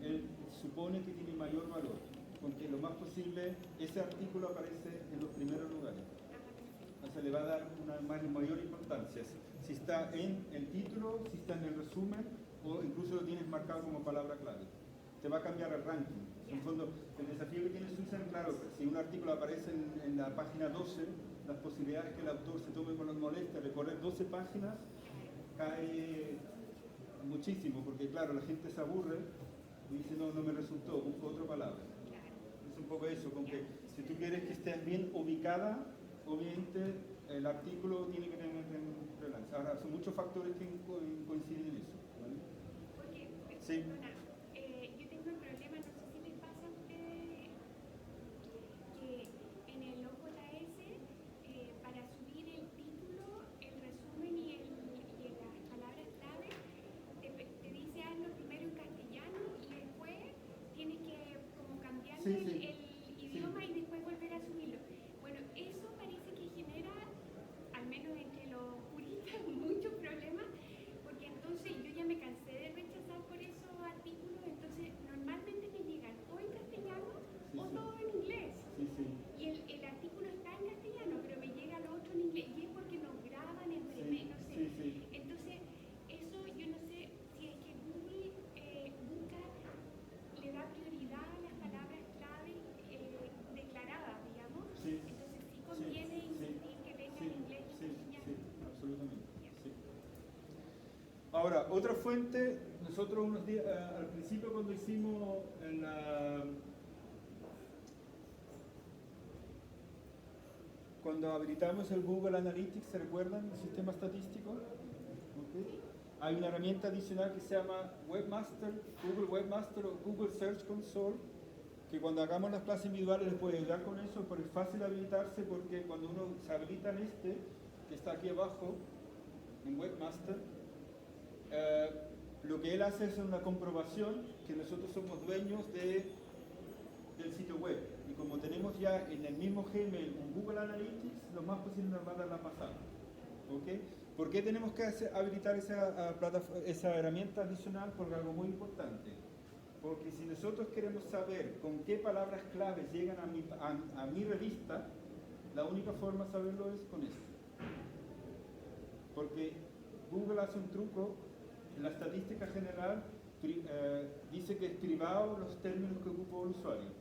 él supone que tiene mayor valor, porque lo más posible ese artículo aparece en los primeros lugares. O sea, le va a dar una mayor importancia. Si está en el título, si está en el resumen, o incluso lo tienes marcado como palabra clave. Te va a cambiar el ranking. En fondo, el desafío que tiene Susan, claro, si un artículo aparece en la página 12, las posibilidades que el autor se tome con la molestia de recorrer 12 páginas cae muchísimo, porque claro, la gente se aburre y dice, no me resultó, busco otra palabra. Es un poco eso, con que si tú quieres que estés bien ubicada, obviamente el artículo tiene que tener relevancia. Ahora, son muchos factores que coinciden en eso. ¿Vale? Porque, Sí. perdona, yo tengo el problema, no sé si les pasa a ustedes Sí, el, sí. el idioma y después volver a subirlo. Bueno, eso parece que genera, al menos entre los puristas, muchos problemas, porque entonces yo ya me cansé de rechazar por esos artículos, entonces normalmente me llegan o en castellano Sí, o sí. todo en inglés. Sí, sí. Y el artículo está en castellano, pero me llega lo otro en inglés, y es porque nos graban en breve, no sé. Sí, sí. Entonces, eso yo no sé si es que Google busca, le da prioridad a las palabras clave declaradas, digamos. Sí. Entonces, sí conviene insistir que venga en inglés y sí, castellano. absolutamente. Sí. Ahora, otra fuente, nosotros unos días, al principio cuando hicimos en la... Cuando habilitamos el Google Analytics, ¿se recuerdan? El sistema estadístico. ¿Okay? Hay una herramienta adicional que se llama Webmaster, Google Webmaster o Google Search Console, que cuando hagamos las clases individuales les puede ayudar con eso, porque es fácil habilitarse, porque cuando uno se habilita en este, que está aquí abajo, en Webmaster, lo que él hace es una comprobación que nosotros somos dueños del sitio web. Y como tenemos ya en el mismo Gmail un Google Analytics, lo más posible nos va a dar la pasada. ¿Okay? ¿Por qué tenemos que habilitar esa herramienta adicional? Por algo muy importante. Porque si nosotros queremos saber con qué palabras claves llegan a mi revista, la única forma de saberlo es con eso. Porque Google hace un truco, en la estadística general dice que es privado los términos que ocupa el usuario.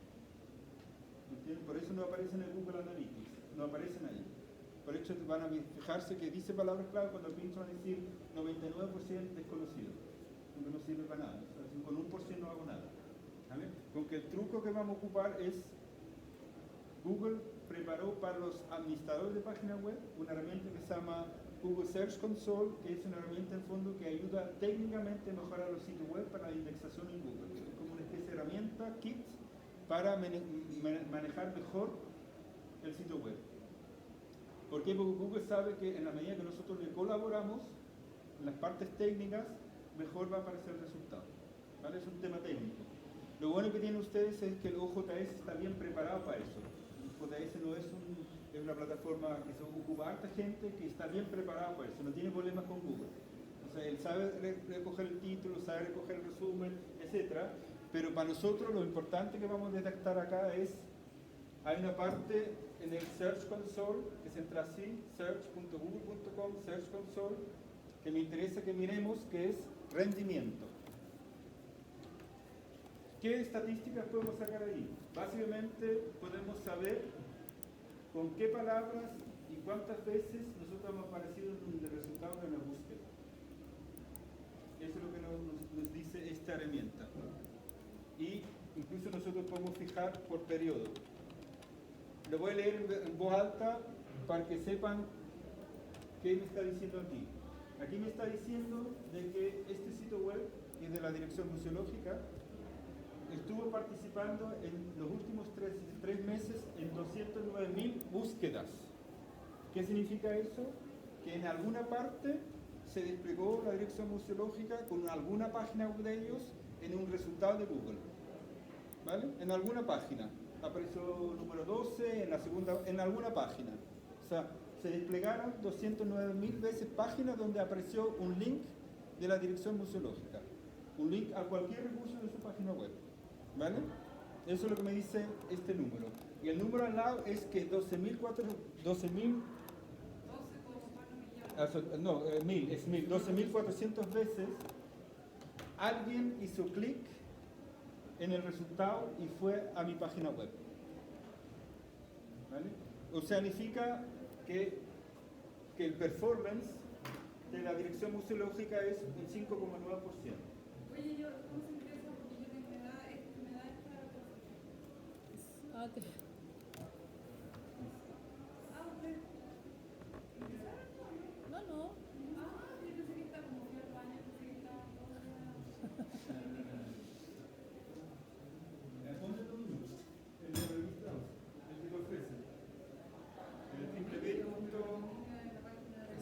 ¿Entienden? Por eso no aparecen en el Google Analytics, no aparecen ahí. Por eso van a fijarse que dice palabras clave cuando pinchan van a decir 99% desconocido, porque no sirve para nada. O sea, con 1% no hago nada. ¿Vale? Con que el truco que vamos a ocupar es Google preparó para los administradores de páginas web una herramienta que se llama Google Search Console, que es una herramienta en fondo que ayuda técnicamente a mejorar los sitios web para la indexación en Google. Es como una especie de herramienta, kit, para manejar mejor el sitio web. ¿Por qué? Porque Google sabe que en la medida que nosotros le colaboramos en las partes técnicas, mejor va a aparecer el resultado. ¿Vale? Es un tema técnico. Lo bueno que tienen ustedes es que el OJS está bien preparado para eso. El OJS no es una plataforma que se ocupa harta gente que está bien preparada para eso, no tiene problemas con Google. O sea, él sabe recoger el título, sabe recoger el resumen, etc. Pero para nosotros lo importante que vamos a detectar acá es, hay una parte en el Search Console que se entra así, search.google.com, Search Console, que me interesa que miremos, que es rendimiento. ¿Qué estadísticas podemos sacar ahí? Básicamente podemos saber con qué palabras y cuántas veces nosotros hemos aparecido en el resultado de una búsqueda. Eso es lo que nos dice esta herramienta. Y incluso nosotros podemos fijar por periodo. Lo voy a leer en voz alta para que sepan qué me está diciendo aquí. Aquí me está diciendo de que este sitio web, que es de la Dirección Museológica, estuvo participando en los últimos tres meses en 209.000 búsquedas. ¿Qué significa eso? Que en alguna parte se desplegó la Dirección Museológica con alguna página web de ellos en un resultado de Google. ¿Vale? En alguna página. Apareció número 12, en la segunda, en alguna página. O sea, se desplegaron 209.000 veces páginas donde apareció un link de la Dirección Museológica. Un link a cualquier recurso de su página web. ¿Vale? Eso es lo que me dice este número. Y el número al lado es que 12.400 veces alguien hizo clic en el resultado y fue a mi página web. ¿Vale? O sea, significa que el performance de la Dirección Museológica es un 5,9%. Oye, yo, ¿cómo se interesa? Porque yo me da esta cosa. Ok. ¿Usted? No, no. Yo pensé que estaba como fui al baño, pensé que estaba ¿Dónde lo vimos? En la revista, el que te ofrece. El www.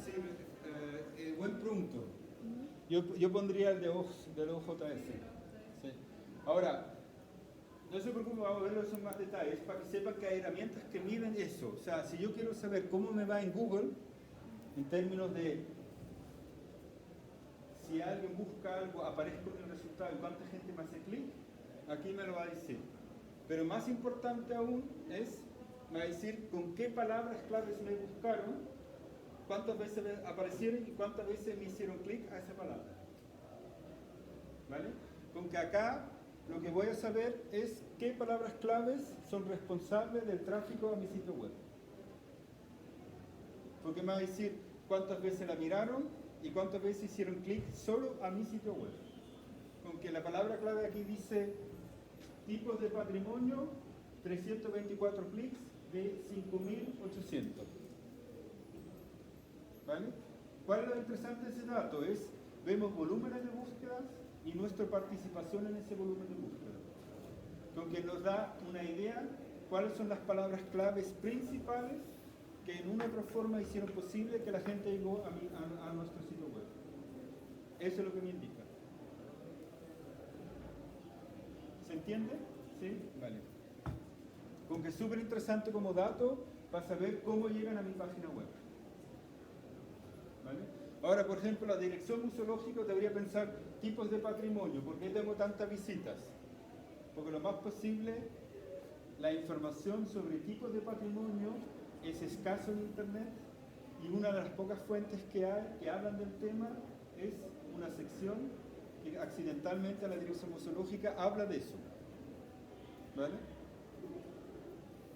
Sí, buen punto. Yo pondría el del OJS. Sí. Ahora, no se preocupe, vamos a verlo en más detalles para que sepan que hay herramientas que miden eso. O sea, si yo quiero saber cómo me va en Google, en términos de si alguien busca algo, aparezco en el resultado y cuánta gente me hace clic, aquí me lo va a decir. Pero más importante aún es, me va a decir con qué palabras claves me buscaron, cuántas veces aparecieron y cuántas veces me hicieron clic a esa palabra. ¿Vale? Con que acá lo que voy a saber es qué palabras claves son responsables del tráfico a mi sitio web. Porque me va a decir cuántas veces la miraron y cuántas veces hicieron clic solo a mi sitio web. Con que la palabra clave aquí dice tipos de patrimonio, 324 clics de 5.800. ¿Vale? ¿Cuál es lo interesante de ese dato? Vemos volúmenes de búsquedas y nuestra participación en ese volumen de búsqueda. Con que nos da una idea cuáles son las palabras claves principales que en una u otra forma hicieron posible que la gente llegó a nuestro sitio web. Eso es lo que me indica. ¿Se entiende? ¿Sí? Vale. Con que es súper interesante como dato para saber cómo llegan a mi página web. ¿Vale? Ahora, por ejemplo, la dirección museológica debería pensar tipos de patrimonio. ¿Por qué tengo tantas visitas? Porque lo más posible, la información sobre tipos de patrimonio es escaso en Internet y una de las pocas fuentes que hay que hablan del tema es una sección que accidentalmente a la dirección museológica habla de eso. ¿Vale?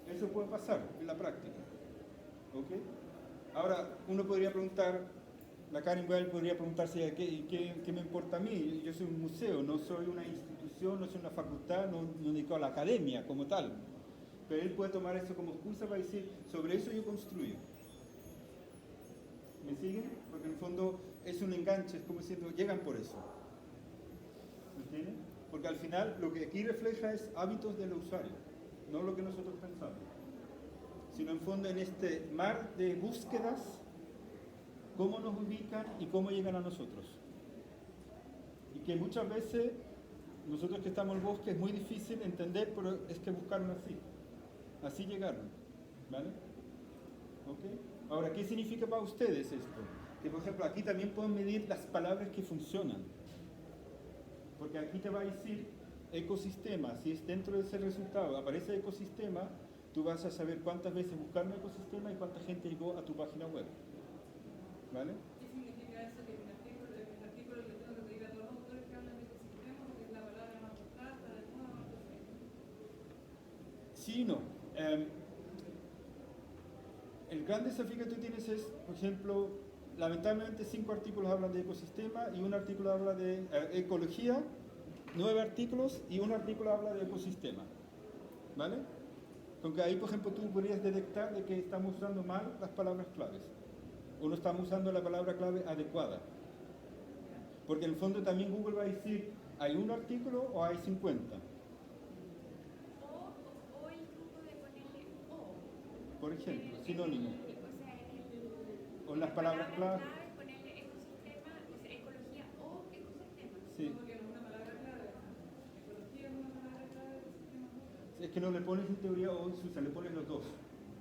Eso puede pasar en la práctica. ¿Ok? Ahora, uno podría preguntar, la Karen Well podría preguntarse, ¿qué me importa a mí? Yo soy un museo, no soy una institución, no soy una facultad, no dedico a la academia como tal. Pero él puede tomar eso como excusa para decir, sobre eso yo construyo. ¿Me siguen? Porque en el fondo es un enganche, es como diciendo, llegan por eso. ¿Me entienden? Porque al final lo que aquí refleja es hábitos del usuario, no lo que nosotros pensamos. Sino en fondo en este mar de búsquedas, cómo nos ubican y cómo llegan a nosotros. Y que muchas veces, nosotros que estamos en el bosque, es muy difícil entender, pero es que buscaron así. Así llegaron. ¿Vale? ¿Ok? Ahora, ¿qué significa para ustedes esto? Que, por ejemplo, aquí también pueden medir las palabras que funcionan. Porque aquí te va a decir ecosistema. Si es dentro de ese resultado, aparece ecosistema, tú vas a saber cuántas veces buscaron ecosistema y cuánta gente llegó a tu página web. ¿Vale? ¿Qué significa eso? Que en el artículo le tengo que pedir a todos los autores que hablan de ecosistema porque es la palabra más buscada, de moda, más perfecta. Sí y no. El gran desafío que tú tienes es, por ejemplo, lamentablemente 5 artículos hablan de ecosistema y un artículo habla de ecología, 9 artículos y un artículo habla de ecosistema. ¿Vale? Con que ahí, por ejemplo, tú podrías detectar de que estamos usando mal las palabras claves o no estamos usando la palabra clave adecuada. Porque en el fondo también Google va a decir, ¿hay un artículo o hay 50? O el truco de ponerle o. Por ejemplo, sinónimo. O sea, O las palabras clave. Ponerle ecosistema, o sea, ecología o ecosistema. Sí. No, porque no es una palabra clave. Ecología es una palabra clave, ecosistema es otra. Es que no le pones en teoría o en Susa, le pones los dos.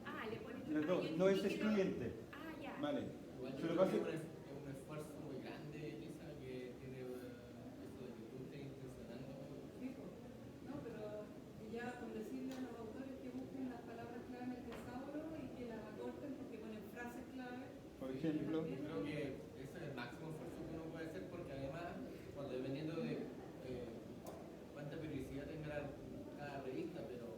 Ah, le pones Los dos, no es excluyente. Ah, ya. Vale. Igual Se yo lo creo pasa- que es un esfuerzo muy grande, Elisa, que tiene eso de que tú estés intencionando. Fijo. No, pero ya con decirle a los autores que busquen las palabras clave en el tesauro y que las acorten porque ponen frases clave. Por ejemplo, Yo creo que ese es el máximo esfuerzo que uno puede hacer porque además, cuando dependiendo de cuánta periodicidad tenga cada revista, pero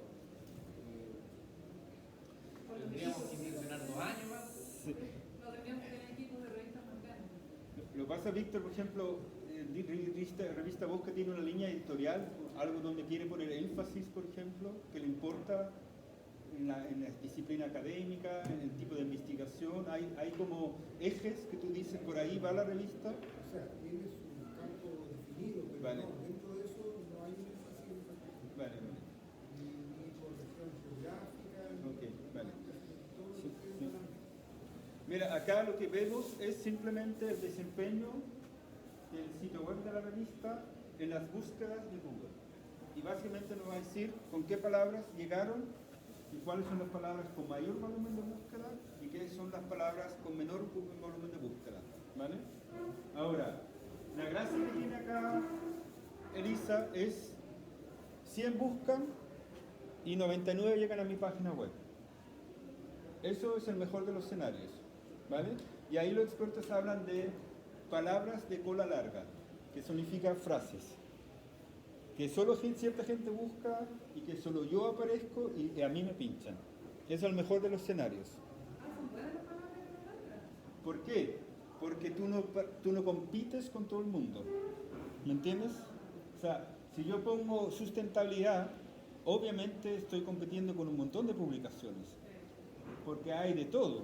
tendríamos que intencionar 2 años más. sí. No tendríamos que tener equipos de revistas más grandes. Lo que pasa, Víctor, por ejemplo, revista Bosque tiene una línea editorial, algo donde quiere poner énfasis, por ejemplo, que le importa en la disciplina académica, en el tipo de investigación. Hay como ejes que tú dices, por ahí va la revista. O sea, tienes un campo definido, pero Vale. no, dentro de eso no hay un énfasis en esa cuestión. Vale, vale. Ni por región geográfica, ni Ok, vale. todo lo Sí, que es sí. delante. Mira, acá lo que vemos es simplemente el desempeño del sitio web de la revista en las búsquedas de Google. y básicamente nos va a decir con qué palabras llegaron y cuáles son las palabras con mayor volumen de búsqueda y qué son las palabras con menor volumen de búsqueda, ¿vale? Ahora, la gracia que tiene acá Elisa es 100 buscan y 99 llegan a mi página web. Eso es el mejor de los escenarios, ¿vale? Y ahí los expertos hablan de palabras de cola larga, que significa frases. Que solo cierta gente busca y que solo yo aparezco y a mí me pinchan. Eso es el mejor de los escenarios. ¿Son buenas las palabras de la larga? ¿Por qué? Porque tú no compites con todo el mundo. ¿Me entiendes? O sea, si yo pongo sustentabilidad, obviamente estoy compitiendo con un montón de publicaciones. Porque hay de todo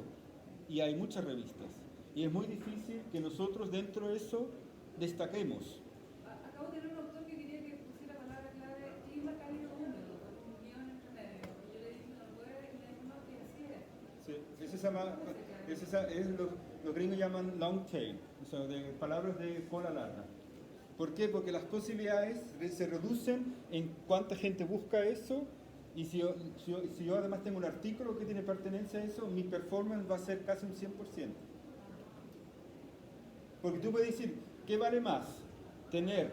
y hay muchas revistas. Y es muy difícil que nosotros dentro de eso destaquemos. Acabo de tener un autor que quería que pusiera la palabra clave clima cálido húmedo, con un guión entre medio. Y yo le dije, no puede, y me dijo, no, que así es. Sí, ese se llama, los gringos llaman long tail, o sea, de palabras de cola larga. ¿Por qué? Porque las posibilidades se reducen en cuánta gente busca eso y si yo además tengo un artículo que tiene pertenencia a eso, mi performance va a ser casi un 100%. Porque tú puedes decir, ¿qué vale más? Tener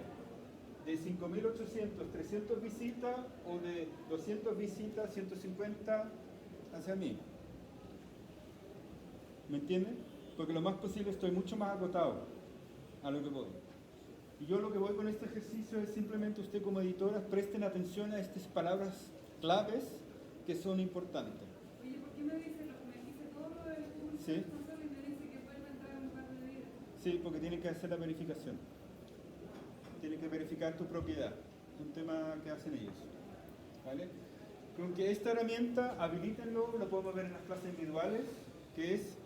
de 5.800, 300 visitas o de 200 visitas, 150 hacia mí. ¿Me entienden? Porque lo más posible estoy mucho más agotado a lo que voy. Y yo lo que voy con este ejercicio es simplemente usted como editora presten atención a estas palabras claves que son importantes. Oye, ¿por qué me dice todo lo del público Sí. responsable y me dice que vuelve a entrar en un par de días? Sí, porque tienen que hacer la verificación. Tienen que verificar tu propiedad. Es un tema que hacen ellos. ¿Vale? Con que esta herramienta, habilítenlo, lo podemos ver en las clases individuales, que es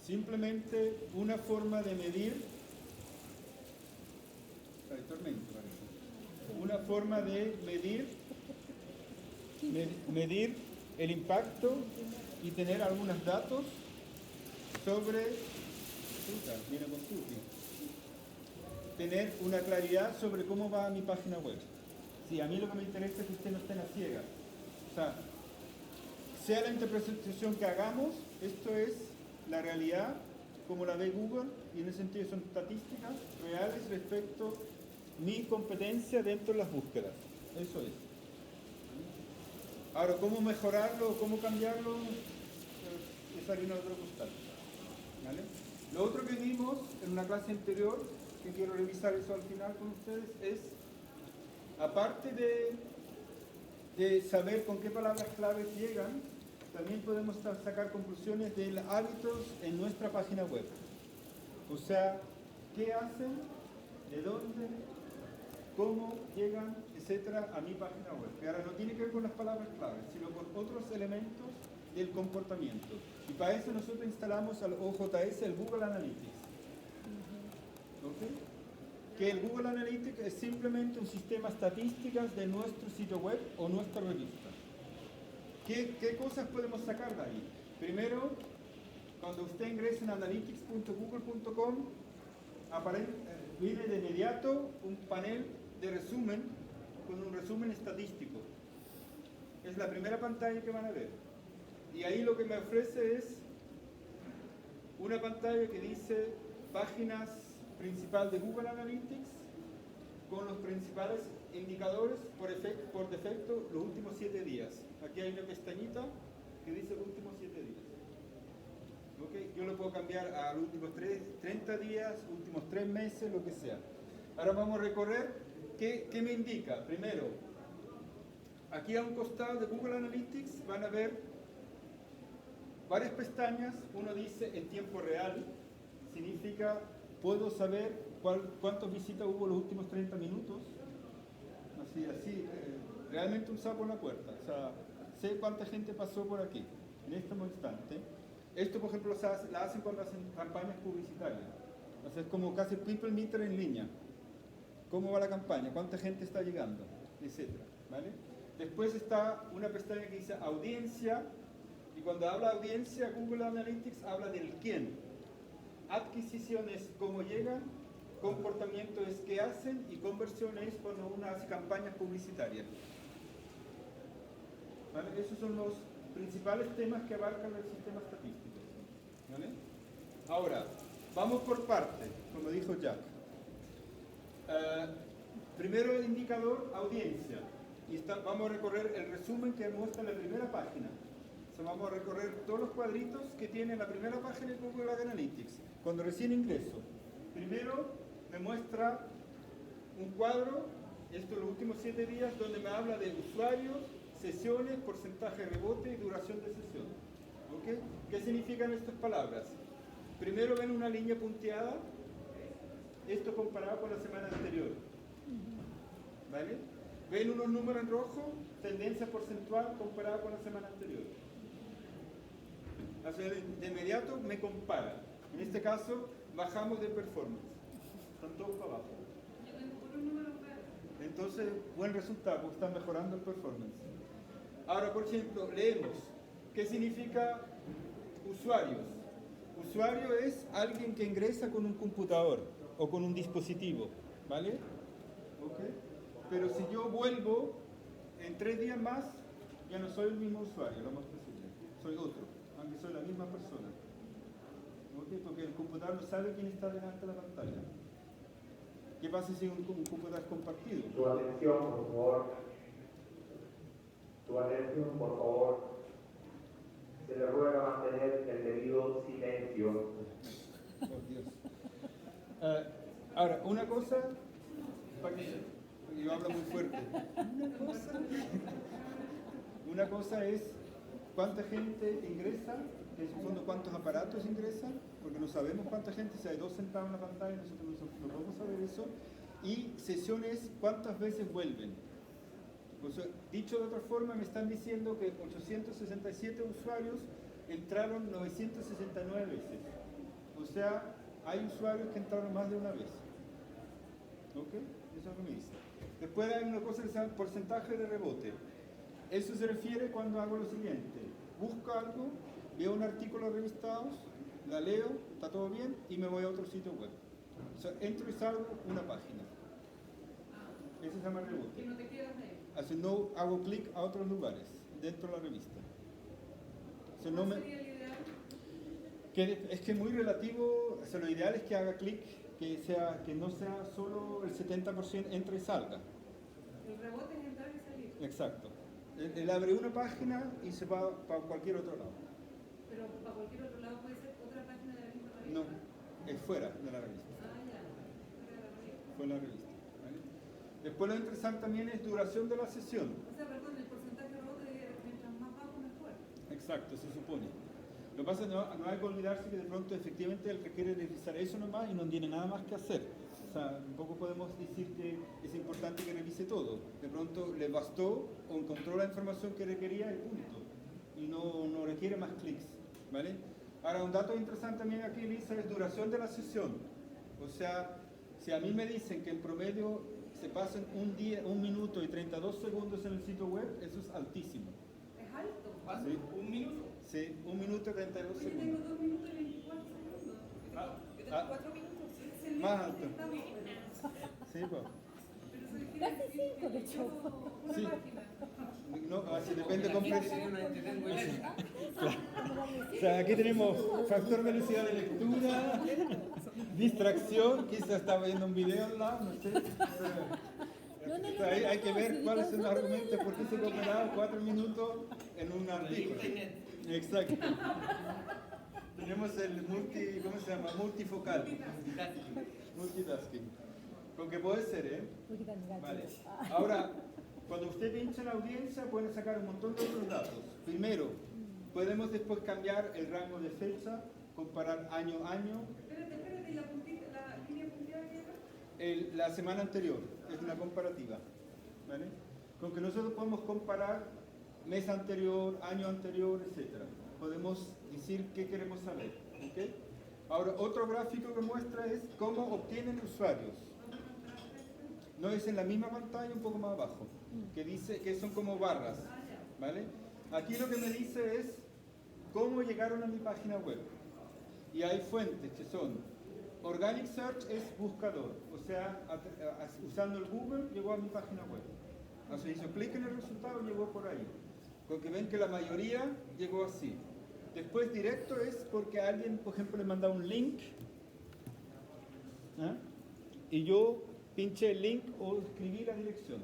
simplemente una forma de medir. Hay tormento, parece. Una forma de medir el impacto y tener algunos datos sobre. Viene con Tuti. Tener una claridad sobre cómo va mi página web. Sí, a mí lo que me interesa es que usted no esté en la ciega. O sea la interpretación que hagamos, esto es la realidad como la ve Google y en ese sentido son estadísticas reales respecto a mi competencia dentro de las búsquedas. Eso es. Ahora, ¿cómo mejorarlo? ¿Cómo cambiarlo? Es harina de otro costal. ¿Vale? Lo otro que vimos en una clase anterior, que quiero revisar eso al final con ustedes, es, aparte de saber con qué palabras claves llegan, también podemos sacar conclusiones de hábitos en nuestra página web. O sea, qué hacen, de dónde, cómo llegan, etcétera, a mi página web. Que ahora no tiene que ver con las palabras claves, sino con otros elementos del comportamiento. Y para eso nosotros instalamos al OJS, el Google Analytics. ¿Ok? Que el Google Analytics es simplemente un sistema de estadísticas de nuestro sitio web o nuestra revista. ¿Qué cosas podemos sacar de ahí? Primero, cuando usted ingresa en analytics.google.com, viene de inmediato un panel de resumen con un resumen estadístico. Es la primera pantalla que van a ver. Y ahí lo que me ofrece es una pantalla que dice páginas principal de Google Analytics con los principales indicadores por defecto los últimos 7 días. Aquí hay una pestañita que dice los últimos 7 días. ¿Okay? Yo lo puedo cambiar a los últimos 30 días, últimos 3 meses, lo que sea. Ahora vamos a recorrer qué me indica. Primero, aquí a un costado de Google Analytics van a ver varias pestañas. Uno dice en tiempo real, significa puedo saber cuántas visitas hubo los últimos 30 minutos. Así, realmente un sapo en la puerta. O sea, sé cuánta gente pasó por aquí en este instante. Esto, por ejemplo, la hacen cuando hacen campañas publicitarias. O sea, es como casi people meter en línea. ¿Cómo va la campaña? ¿Cuánta gente está llegando? Etcétera. ¿Vale? Después está una pestaña que dice audiencia. Y cuando habla audiencia, Google Analytics habla del quién. Adquisiciones, cómo llegan. comportamiento es qué hacen y conversión es cuando uno hace campañas publicitarias. ¿Vale? Esos son los principales temas que abarcan el sistema estadístico. ¿Vale? Ahora, vamos por partes, como dijo Jack. Primero el indicador audiencia. Y vamos a recorrer el resumen que muestra la primera página. O sea, vamos a recorrer todos los cuadritos que tiene la primera página de Google Analytics. Cuando recién ingreso, primero me muestra un cuadro, esto los últimos 7 días, donde me habla de usuarios, sesiones, porcentaje de rebote y duración de sesión. ¿Okay? ¿Qué significan estas palabras? Primero ven una línea punteada, esto comparado con la semana anterior. ¿Vale? Ven unos números en rojo, tendencia porcentual comparada con la semana anterior. O sea, de inmediato me compara. En este caso, bajamos de performance. Están todos para abajo. Yo tengo puros números verdes. Entonces, buen resultado, porque están mejorando el performance. Ahora, por ejemplo, leemos. ¿Qué significa usuarios? Usuario es alguien que ingresa con un computador o con un dispositivo, ¿vale? ¿Ok? Pero si yo vuelvo en 3 días más, ya no soy el mismo usuario, lo más posible. Soy otro, aunque soy la misma persona. ¿Ok? Porque el computador no sabe quién está delante de la pantalla. ¿Qué pasa si un computador es compartido? Tu atención, por favor. Tu atención, por favor. Se le ruega mantener el debido silencio. Por Dios. Ahora, una cosa, porque yo hablo muy fuerte. Una cosa es cuánta gente ingresa, que es en fondo cuántos aparatos ingresan, porque no sabemos cuánta gente, si hay 2 sentados en la pantalla, nosotros no podemos saber eso. Y sesiones, cuántas veces vuelven. O sea, dicho de otra forma, me están diciendo que 867 usuarios entraron 969 veces. O sea, hay usuarios que entraron más de una vez. ¿Ok? Eso es lo que me dice. Después hay una cosa que se llama porcentaje de rebote. Eso se refiere cuando hago lo siguiente. Busco algo, veo un artículo de revistados, la leo, está todo bien, y me voy a otro sitio web. O sea, entro y salgo una página. Eso se llama rebote. Que no te quedas de ahí. Así no hago clic a otros lugares dentro de la revista. O sea, no ¿Cuál me, sería el ideal? es que es muy relativo, o sea, lo ideal es que haga clic, que no sea solo el 70% entra y salga. El rebote es entrar y salir. Exacto. Él abre una página y se va para cualquier otro lado. Pero para cualquier otro lado puede ser otra página de la misma revista. No, es fuera de la revista. Ah, ya. Fuera de la revista. Fue la revista. ¿Vale? Después lo interesante también es duración de la sesión. O sea, perdón, el porcentaje de rebote, mientras más bajo, mejor. Exacto, se supone. Lo que pasa es que no hay que olvidarse que de pronto efectivamente él requiere revisar eso nomás y no tiene nada más que hacer. O sea, tampoco podemos decir que es importante que revise todo. De pronto le bastó o encontró la información que requería y punto. Y no requiere más clics. ¿Vale? Ahora, un dato interesante también aquí, Lisa, es duración de la sesión. O sea, si a mí me dicen que en promedio se pasan 1 minuto y 32 segundos en el sitio web, eso es altísimo. Es alto. ¿Pasa? Sí. ¿Un minuto? Sí, 1 minuto y 32 Oye, segundos. tengo 2 minutos y 24 segundos. Ah, Yo tengo ah. 4 minutos. Es el Más límite alto. que estamos, pero- Sí, pues. pero soy Casi 5 de hecho. Una Sí. página. No, así depende con Aquí precio. yo no entretengo en eso. O sea, aquí tenemos factor velocidad de lectura, distracción, quizás estaba viendo un video al lado, no sé. Pero, o sea, hay que ver cuáles son los argumentos, por qué se cooperaban 4 minutos en un artículo. Exacto. Tenemos el ¿cómo se llama? Multifocal. Multitasking. Con que puede ser, ¿eh? Vale. Ahora, cuando usted pincha en la audiencia, puede sacar un montón de otros datos. Primero, podemos después cambiar el rango de fecha, comparar año a año. Espérate, ¿y la línea punteada que era? La semana anterior, es una comparativa. ¿Vale? Con que nosotros podemos comparar mes anterior, año anterior, etc. Podemos decir qué queremos saber. ¿Ok? Ahora, otro gráfico que muestra es cómo obtienen usuarios. No es en la misma pantalla, un poco más abajo, que dice que son como barras, ¿vale? Aquí lo que me dice es cómo llegaron a mi página web. Y hay fuentes que son Organic Search es buscador, o sea, usando el Google llegó a mi página web. O sea, hizo clic en el resultado y llegó por ahí. Porque ven que la mayoría llegó así. Después directo es porque alguien, por ejemplo, le manda un link, ¿eh? Y yo pinché el link o escribí la dirección.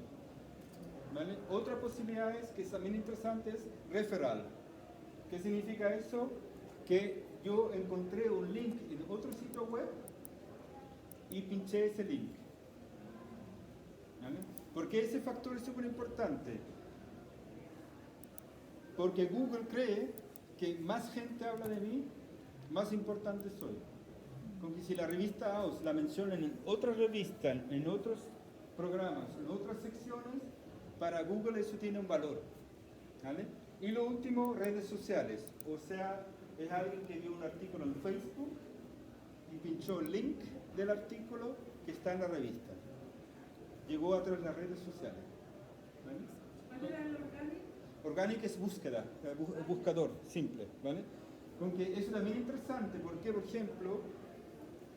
¿Vale? Otra posibilidad es, que es también interesante, es referral. ¿Qué significa eso? Que yo encontré un link en otro sitio web y pinché ese link. ¿Vale? ¿Por qué ese factor es súper importante? Porque Google cree que más gente habla de mí, más importante soy. Como que si la revista AOS la mencionan en otra revista, en otros programas, en otras secciones, para Google eso tiene un valor. ¿Vale? Y lo último, redes sociales. O sea, es alguien que vio un artículo en Facebook y pinchó el link del artículo que está en la revista. Llegó a través de las redes sociales. ¿Vale? ¿Cuál era el orgánico? Organic es búsqueda, buscador, simple, ¿vale? Con que eso también es interesante, porque, por ejemplo,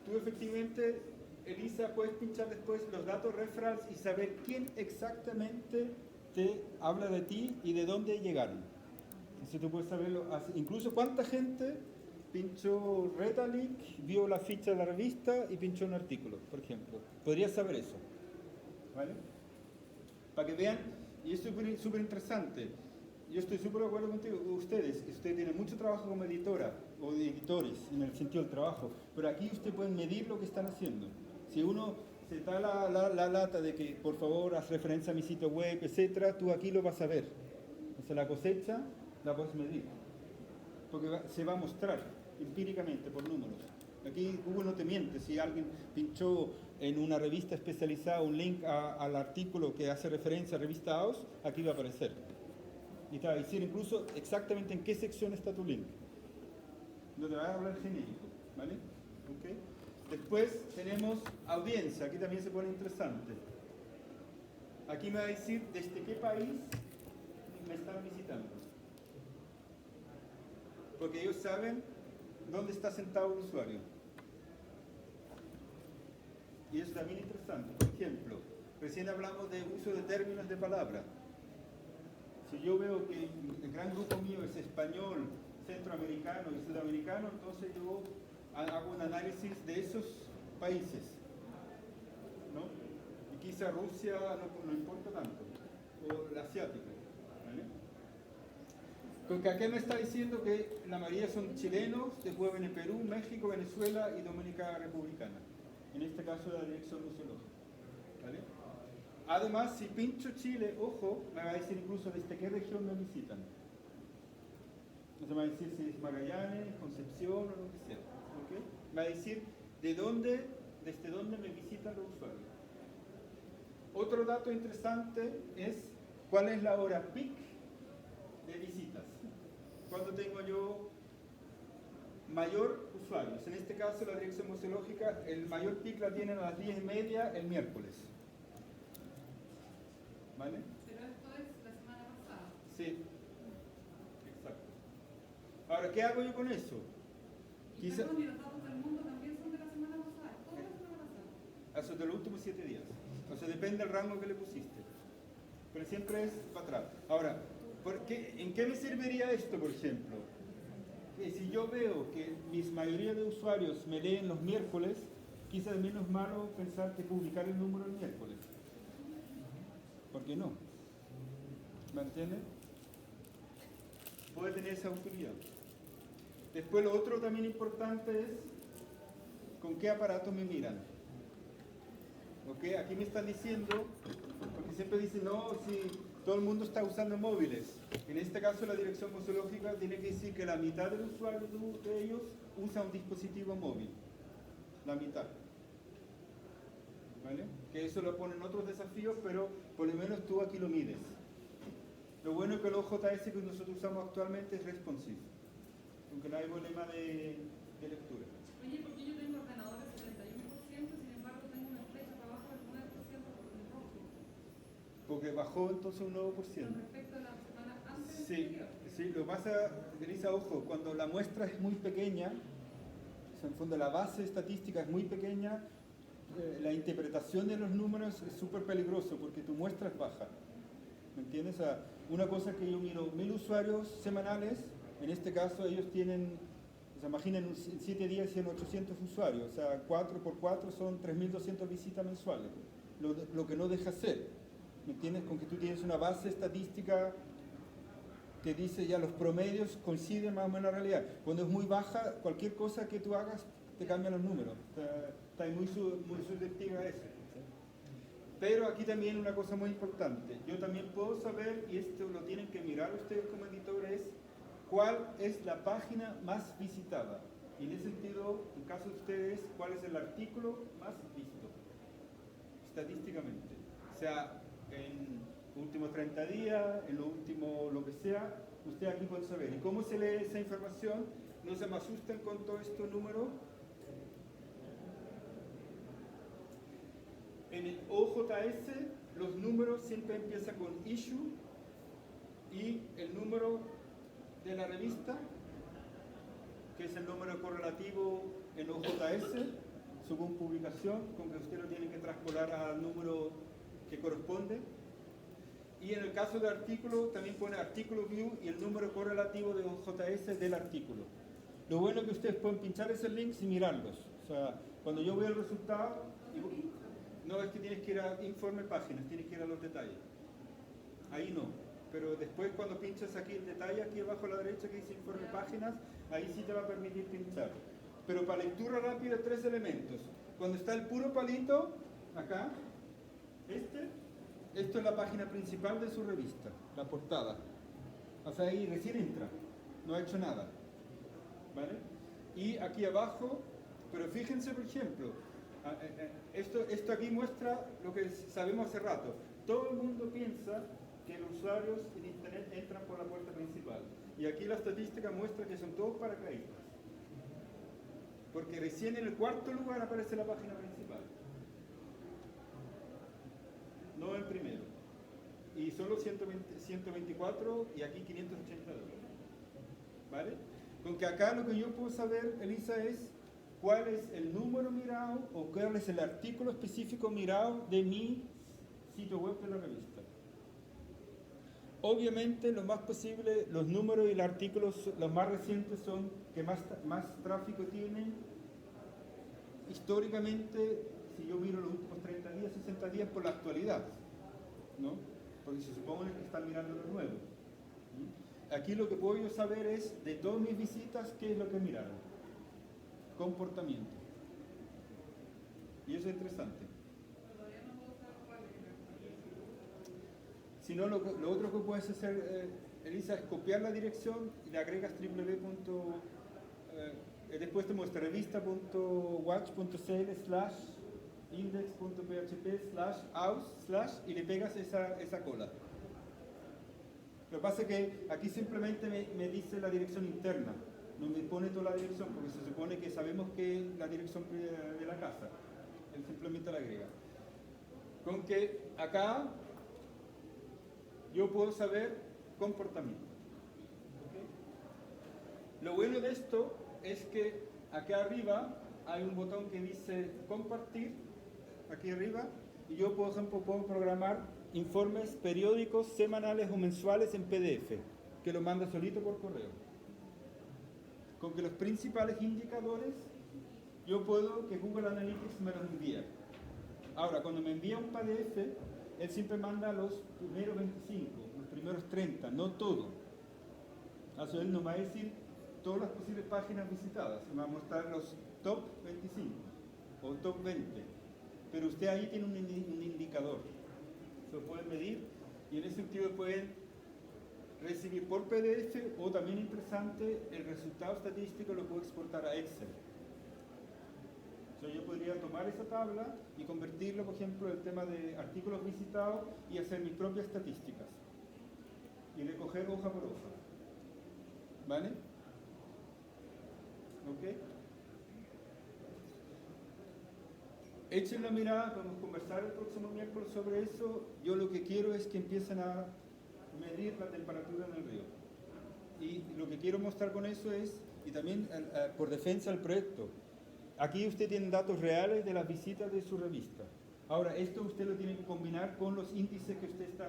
tú efectivamente, Elisa, puedes pinchar después los datos referrals y saber quién exactamente te habla de ti y de dónde llegaron. Entonces tú puedes saberlo, incluso cuánta gente pinchó Retalink, vio la ficha de la revista y pinchó un artículo, por ejemplo. Podrías saber eso, ¿vale? Para que vean, y es súper interesante. Yo estoy súper de acuerdo contigo, ustedes tienen mucho trabajo como editora o de editores en el sentido del trabajo, pero aquí ustedes pueden medir lo que están haciendo. Si uno se da la lata de que por favor haz referencia a mi sitio web, etcétera, tú aquí lo vas a ver. O sea, la cosecha la puedes medir, porque se va a mostrar empíricamente por números. Aquí Google no te miente, si alguien pinchó en una revista especializada un link al artículo que hace referencia a revista AOS, aquí va a aparecer. Y te va a decir incluso exactamente en qué sección está tu link. No te va a hablar genérico, ¿vale? ¿Okay? Después tenemos audiencia, aquí también se pone interesante. Aquí me va a decir desde qué país me están visitando. Porque ellos saben dónde está sentado el usuario. Y eso también es interesante. Por ejemplo, recién hablamos de uso de términos de palabra. Si yo veo que el gran grupo mío es español, centroamericano y sudamericano, entonces yo hago un análisis de esos países, ¿no? Y quizá Rusia no importa tanto, o el asiático, ¿vale? Porque acá me está diciendo que la mayoría son chilenos, después viene Perú, México, Venezuela y Dominicana Republicana. En este caso la dirección museológica, ¿vale? Además, si pincho Chile, ojo, me va a decir incluso desde qué región me visitan. No se me va a decir si es Magallanes, Concepción o lo que sea. ¿Okay? Me va a decir desde dónde me visitan los usuarios. Otro dato interesante es cuál es la hora peak de visitas. Cuando tengo yo mayor usuarios. En este caso, la dirección museológica, el mayor peak la tienen a las 10:30 el miércoles. ¿Vale? Pero esto es la semana pasada. Sí, exacto. Ahora, ¿qué hago yo con eso? Y perdón, y los datos del mundo también son de la semana pasada, toda la semana pasada. Hasta de los últimos 7 días. O sea, depende del rango que le pusiste. Pero siempre es para atrás. Ahora, ¿en qué me serviría esto, por ejemplo? Que si yo veo que mis mayoría de usuarios me leen los miércoles, quizás es menos malo pensar que publicar el número el miércoles. ¿Por qué no? ¿Me entiendes? Puede tener esa utilidad. Después lo otro también importante es con qué aparato me miran. ¿Ok? Aquí me están diciendo, porque siempre dicen, no, si todo el mundo está usando móviles. En este caso la dirección museológica tiene que decir que la mitad de los usuarios de ellos usa un dispositivo móvil. La mitad. ¿Vale? Que eso lo ponen otros desafíos, pero por lo menos tú aquí lo mides. Lo bueno es que el OJS que nosotros usamos actualmente es responsive, aunque no hay problema de lectura. Oye, porque yo tengo ordenadores 71%, sin embargo tengo una flecha para abajo del 9% en rojo. Porque bajó entonces un 9%. Con respecto a la semana antes. Sí, sí, lo que pasa, Elisa, ojo, cuando la muestra es muy pequeña, sea, en el fondo la base estadística es muy pequeña, la interpretación de los números es súper peligroso porque tu muestra es baja. ¿Me entiendes? O sea, una cosa que yo miro 1000 usuarios semanales, en este caso ellos tienen, o sea, imaginen en 7 días tienen 800 usuarios, o sea, 4 por 4 son 3200 visitas mensuales, lo que no deja ser. ¿Me entiendes? Con que tú tienes una base estadística que dice ya los promedios coinciden más o menos en la realidad. Cuando es muy baja, cualquier cosa que tú hagas te cambian los números. Está muy subjetiva a eso. Pero aquí también una cosa muy importante. Yo también puedo saber, y esto lo tienen que mirar ustedes como editores, cuál es la página más visitada. Y en ese sentido, en caso de ustedes, cuál es el artículo más visto, estadísticamente. O sea, en los últimos 30 días, en lo último lo que sea, usted aquí puede saber. ¿Y cómo se lee esa información? No se me asusten con todos estos números. En el OJS, los números siempre empiezan con issue y el número de la revista, que es el número correlativo en OJS, según publicación, con que usted lo tiene que traspolar al número que corresponde. Y en el caso de artículo, también pone artículo view y el número correlativo de OJS del artículo. Lo bueno es que ustedes pueden pinchar esos links y mirarlos. O sea, cuando yo veo el resultado, no es que tienes que ir a informe páginas, tienes que ir a los detalles. Ahí no. Pero después cuando pinchas aquí el detalle, aquí abajo a la derecha que dice informe páginas, ahí sí te va a permitir pinchar. Pero para lectura rápida, 3 elementos. Cuando está el puro palito, acá, esto es la página principal de su revista, la portada. O sea, ahí recién entra, no ha hecho nada. ¿Vale? Y aquí abajo, pero fíjense por ejemplo, esto aquí muestra lo que sabemos hace rato. Todo el mundo piensa que los usuarios en internet entran por la puerta principal. Y aquí la estadística muestra que son todos paracaidistas. Porque recién en el 4º lugar aparece la página principal. No el primero. Y solo 124 y aquí 582. ¿Vale? Con que acá lo que yo puedo saber, Elisa, es cuál es el número mirado o cuál es el artículo específico mirado de mi sitio web de la revista. Obviamente, lo más posible, los números y los artículos, los más recientes son que más tráfico tienen. Históricamente, si yo miro los últimos 30 días, 60 días por la actualidad, ¿no? Porque se supone que están mirando lo nuevo. Aquí lo que puedo yo saber es, de todas mis visitas, qué es lo que miraron. Comportamiento. Y eso es interesante. Si no, lo otro que puedes hacer, Elisa, es copiar la dirección y le agregas después te muestra revista.watch.cl/index.php/aus/ y le pegas esa cola. Lo que pasa es que aquí simplemente me dice la dirección interna, no me pone toda la dirección, porque se supone que sabemos que es la dirección de la casa. Él simplemente la agrega. Con que acá yo puedo saber comportamiento. ¿Okay? Lo bueno de esto es que acá arriba hay un botón que dice compartir, aquí arriba, y yo, por ejemplo, puedo programar informes periódicos, semanales o mensuales en PDF, que lo manda solito por correo. Con que los principales indicadores, yo puedo que Google Analytics me los envíe. Ahora, cuando me envía un PDF, él siempre manda los primeros 25, los primeros 30, no todo. Así él no va a decir todas las posibles páginas visitadas, me va a mostrar los top 25 o top 20. Pero usted ahí tiene un indicador, se lo pueden medir y en ese sentido pueden recibir por PDF o también interesante, el resultado estadístico lo puedo exportar a Excel. Yo podría tomar esa tabla y convertirlo, por ejemplo, en el tema de artículos visitados y hacer mis propias estadísticas. Y recoger hoja por hoja. ¿Vale? ¿Ok? Echen la mirada, podemos conversar el próximo miércoles sobre eso. Yo lo que quiero es que empiecen a medir la temperatura en el río. Y lo que quiero mostrar con eso es, y también por defensa del proyecto, aquí usted tiene datos reales de las visitas de su revista. Ahora, esto usted lo tiene que combinar con los índices que usted está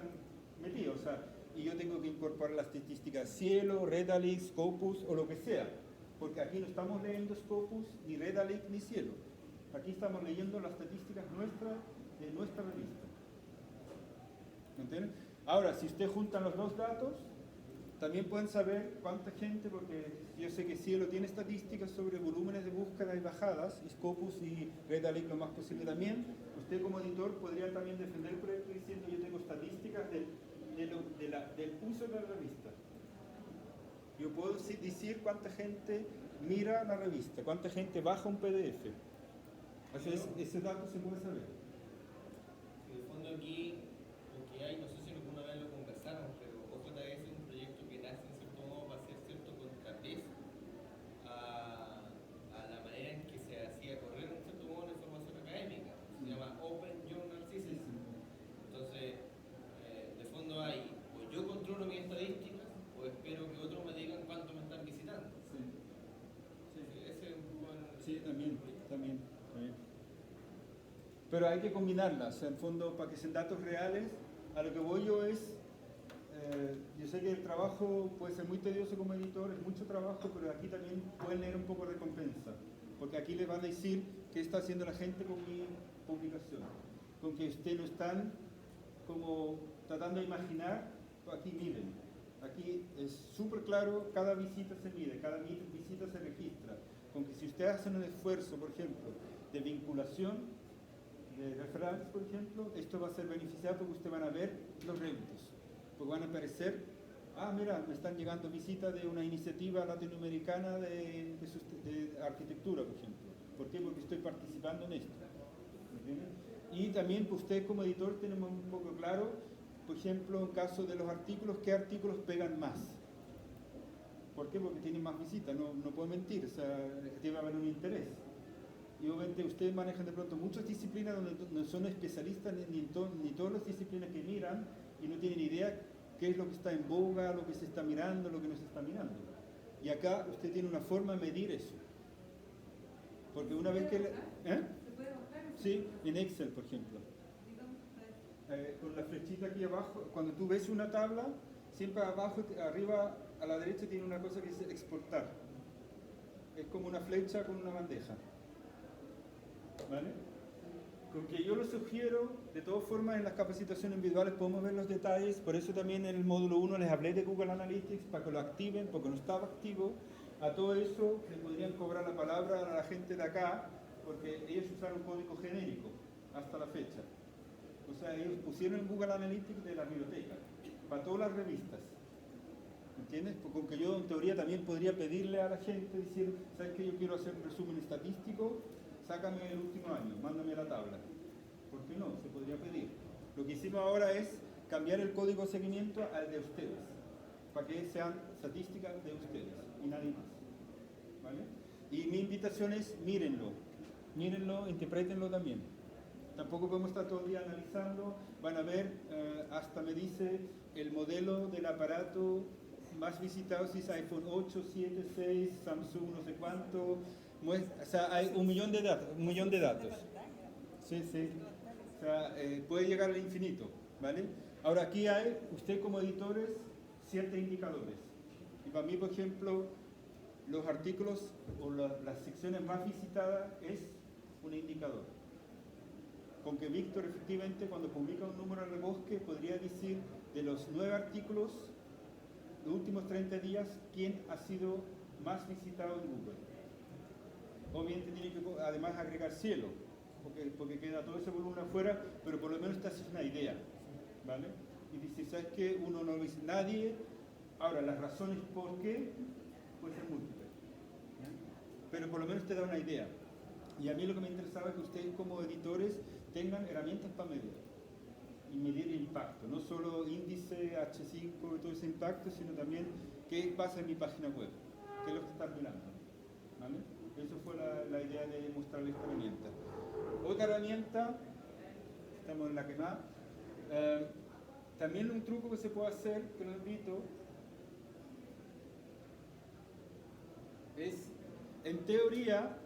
metido. O sea, y yo tengo que incorporar las estadísticas Cielo, Redalyc, Scopus o lo que sea. Porque aquí no estamos leyendo Scopus, ni Redalyc, ni Cielo. Aquí estamos leyendo las estadísticas nuestras de nuestra revista. ¿Me entienden? Ahora, si usted junta los dos datos, también pueden saber cuánta gente, porque yo sé que Cielo tiene estadísticas sobre volúmenes de búsqueda y bajadas, y Scopus y Redalyc lo más posible también. Usted como editor podría también defender el proyecto diciendo yo tengo estadísticas del uso de la revista. Yo puedo decir cuánta gente mira la revista, cuánta gente baja un PDF. Entonces, ese dato se puede saber. En el fondo aquí, lo que hay, no sé si alguna vez lo conversaron, pero OJS es un proyecto que nace en cierto modo para hacer cierto contrapés a la manera en que se hacía correr en cierto modo la información académica. Se llama Open Journal System. Entonces, de fondo hay, o yo controlo mis estadísticas, o espero que otros me digan cuánto me están visitando. Ese es un buen... Sí, también. Pero hay que combinarlas, en fondo, para que sean datos reales. A lo que voy yo es, yo sé que el trabajo puede ser muy tedioso como editor, es mucho trabajo, pero aquí también pueden leer un poco de recompensa, porque aquí les van a decir qué está haciendo la gente con mi publicación, con que ustedes lo están como tratando de imaginar, aquí miren, aquí es súper claro, cada visita se mide, cada visita se registra, con que si ustedes hacen un esfuerzo, por ejemplo, de vinculación, de referrals, por ejemplo, esto va a ser beneficiado porque ustedes van a ver los réditos, porque van a aparecer, mira, me están llegando visitas de una iniciativa latinoamericana de arquitectura, por ejemplo. ¿Por qué? Porque estoy participando en esto. ¿Entienden? Y también pues, usted como editor tenemos un poco claro, por ejemplo, en caso de los artículos, qué artículos pegan más. ¿Por qué? Porque tienen más visitas, no puedo mentir, o sea, debe haber un interés. Y obviamente ustedes manejan de pronto muchas disciplinas donde no son especialistas ni todas las disciplinas que miran y no tienen idea qué es lo que está en boga, lo que se está mirando, lo que no se está mirando. Y acá usted tiene una forma de medir eso. Porque una vez que... ¿Se puede bajar? Sí, en Excel, por ejemplo. Con la flechita aquí abajo, cuando tú ves una tabla, siempre abajo, arriba, a la derecha tiene una cosa que dice exportar. Es como una flecha con una bandeja. ¿Vale? Con que yo lo sugiero, de todas formas en las capacitaciones individuales podemos ver los detalles, por eso también en el módulo 1 les hablé de Google Analytics para que lo activen, porque no estaba activo. A todo eso le podrían cobrar la palabra a la gente de acá, porque ellos usaron un código genérico hasta la fecha. O sea, ellos pusieron en Google Analytics de la biblioteca, para todas las revistas. ¿Entiendes? Porque con que yo en teoría también podría pedirle a la gente, decir, ¿sabes qué? Yo quiero hacer un resumen estadístico, sácame el último año, mándame la tabla. ¿Por qué no? Se podría pedir. Lo que hicimos ahora es cambiar el código de seguimiento al de ustedes, para que sean estadísticas de ustedes y nadie más. ¿Vale? Y mi invitación es, mírenlo, interprétenlo también. Tampoco podemos estar todo el día analizando, van a ver, hasta me dice el modelo del aparato más visitado, si es iPhone 8, 7, 6, Samsung no sé cuánto, o sea, hay un millón de datos. Sí. O sea, puede llegar al infinito, ¿vale? Ahora aquí hay, usted como editores, ciertos indicadores. Y para mí, por ejemplo, los artículos o las secciones más visitadas es un indicador. Con que Víctor efectivamente cuando publica un número en el bosque podría decir de los 9 artículos, los últimos 30 días, quién ha sido más visitado en Google. Obviamente tiene que además agregar Cielo, porque queda todo ese volumen afuera, pero por lo menos te haces una idea, ¿vale? Y dices, ¿sabes qué? Uno no lo dice nadie. Ahora, las razones por qué pueden ser múltiples, ¿ya? Pero por lo menos te da una idea. Y a mí lo que me interesaba es que ustedes como editores tengan herramientas para medir y medir el impacto, no solo índice, H5 y todo ese impacto, sino también qué pasa en mi página web, qué es lo que están mirando, ¿vale? Eso fue la idea de mostrarles esta herramienta. Otra herramienta, estamos en la que más, también un truco que se puede hacer, que lo invito, es, en teoría,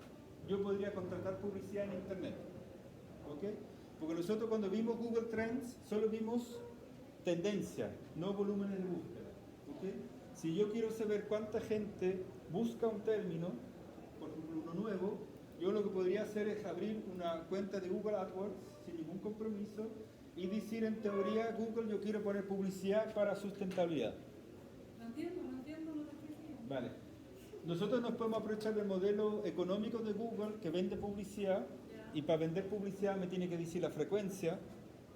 yo podría contratar publicidad en Internet. ¿Ok? Porque nosotros cuando vimos Google Trends solo vimos tendencia, no volúmenes de búsqueda. ¿Ok? Si yo quiero saber cuánta gente busca un término, por ejemplo uno nuevo, yo lo que podría hacer es abrir una cuenta de Google AdWords sin ningún compromiso y decir en teoría, Google, yo quiero poner publicidad para sustentabilidad. No entiendo, no te estoy siguiendo. Vale. Nosotros nos podemos aprovechar del modelo económico de Google que vende publicidad y para vender publicidad me tiene que decir la frecuencia,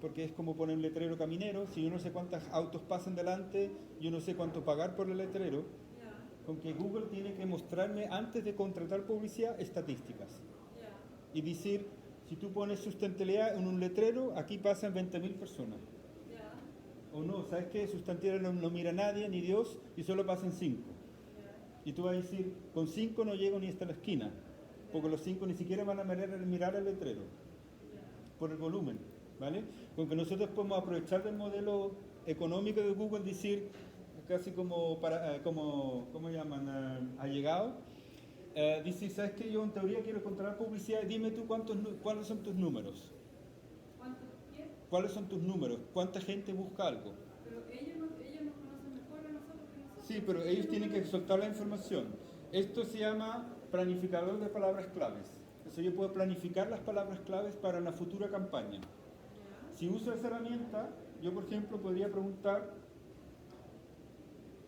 porque es como poner un letrero caminero. Si yo no sé cuántos autos pasan delante, yo no sé cuánto pagar por el letrero. Ya, Con que Google tiene que mostrarme antes de contratar publicidad estadísticas ya, y decir, si tú pones sustentabilidad en un letrero, aquí pasan 20.000 personas. ya, O no, ¿sabes qué? Sustentabilidad no mira nadie, ni Dios, y solo pasan 5. ya. Y tú vas a decir, con 5 no llego ni hasta la esquina, porque los 5 ni siquiera van a mirar el letrero, por el volumen, ¿vale? Con que nosotros podemos aprovechar del modelo económico de Google, decir, casi como, ¿cómo llaman? Allegado, decir, ¿sabes qué? Yo en teoría quiero contratar publicidad, dime tú cuáles son tus números. ¿Cuánto? ¿Qué? ¿Cuáles son tus números? ¿Cuánta gente busca algo? Pero ellos nos conocen mejor a nosotros que nosotros. Sí, pero ellos tienen que soltar la información. Esto se llama planificador de palabras claves. Entonces yo puedo planificar las palabras claves para una futura campaña. Ya, Si uso esa herramienta, yo por ejemplo podría preguntar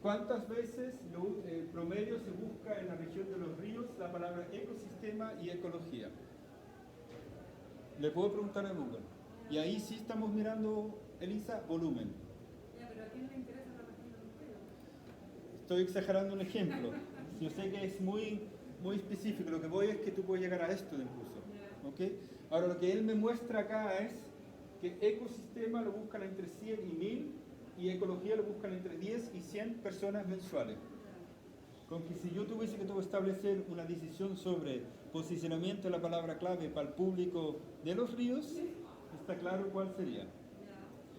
cuántas veces promedio se busca en la región de los ríos la palabra ecosistema y ecología. Le puedo preguntar a Google. Y ahí sí estamos mirando, Elisa, volumen. ya, pero ¿a quién le interesa la región de los ríos? Estoy exagerando un ejemplo. Yo sé que es muy específico. Lo que voy es que tú puedes llegar a esto incluso. ¿Ok? Ahora lo que él me muestra acá es que ecosistema lo buscan entre 100 y 1000 y ecología lo buscan entre 10 y 100 personas mensuales. Con que si yo tuviese que establecer una decisión sobre posicionamiento de la palabra clave para el público de los ríos, está claro cuál sería. Ya.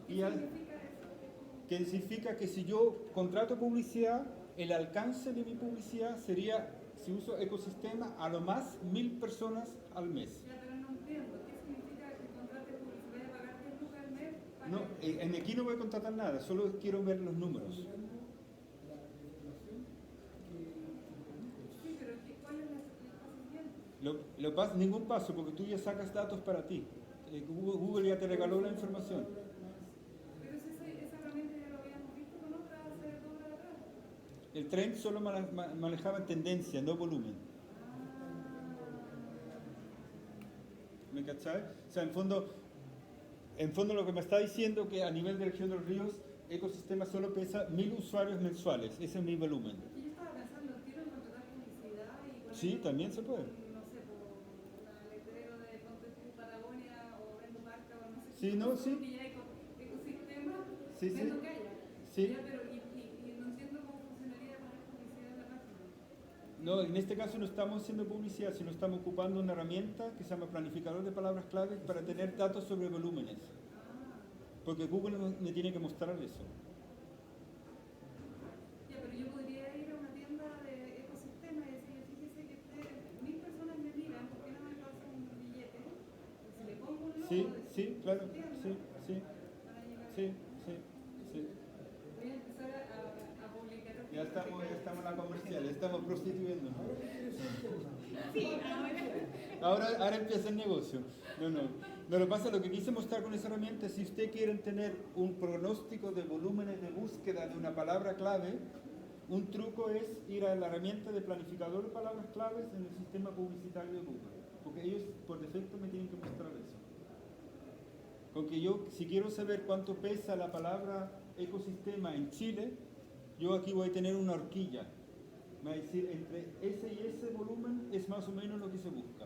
¿Qué Y significa eso? que significa que si yo contrato publicidad, el alcance de mi publicidad sería, si uso ecosistema, a lo más 1000 personas al mes. Ya, pero no entiendo. ¿Qué significa que contrates publicidad y pagar 10 lucas al mes? para No, que- en aquí no voy a contratar nada, solo quiero ver los números. La información que Sí, pero ¿cuál es el paso siguiente? Ningún paso, porque tú ya sacas datos para ti. Google ya te regaló la información. Pero si esa herramienta ya lo habíamos visto con otra hace 2 horas atrás. El trend solo manejaba tendencia, no volumen. ¿Me cachai? O sea, en fondo lo que me está diciendo que a nivel de región de los ríos, ecosistema solo pesa 1000 usuarios mensuales. Ese es mi volumen. Es que yo estaba pensando, quiero en contratar publicidad y poner Sí, también se puede. no sé, por una letrero de Ponte tú Patagonia o Vendo Marca o no sé Sí, qué, no, sí. que ya ecosistema, Sí, sí. Vendo Calla. Sí. Ya, pero y no entiendo cómo funcionaría poner publicidad en la página. No, en este caso no estamos haciendo publicidad, sino estamos ocupando una herramienta que se llama planificador de palabras claves para tener datos sobre volúmenes. Porque Google me tiene que mostrar eso. Ya, pero yo podría ir a una tienda de ecosistema y decirle, fíjese que 1000 personas me miran, ¿por qué no me pasa un billete? Y si le pongo un logo Sí, de sí, su claro, tienda, sí, sí, van a llegar. sí, sí. Voy a empezar a publicar. Ya estamos en la comercial, ya estamos prostituyendo. Sí, ahora. Ahora empieza el negocio. No, lo pasa, lo que quise mostrar con esa herramienta, si usted quiere tener un pronóstico de volúmenes de búsqueda de una palabra clave, un truco es ir a la herramienta de planificador de palabras claves en el sistema publicitario de Google. Porque ellos por defecto me tienen que mostrar eso. Con que yo, si quiero saber cuánto pesa la palabra ecosistema en Chile, yo aquí voy a tener una horquilla. Me va a decir, entre ese y ese volumen es más o menos lo que se busca.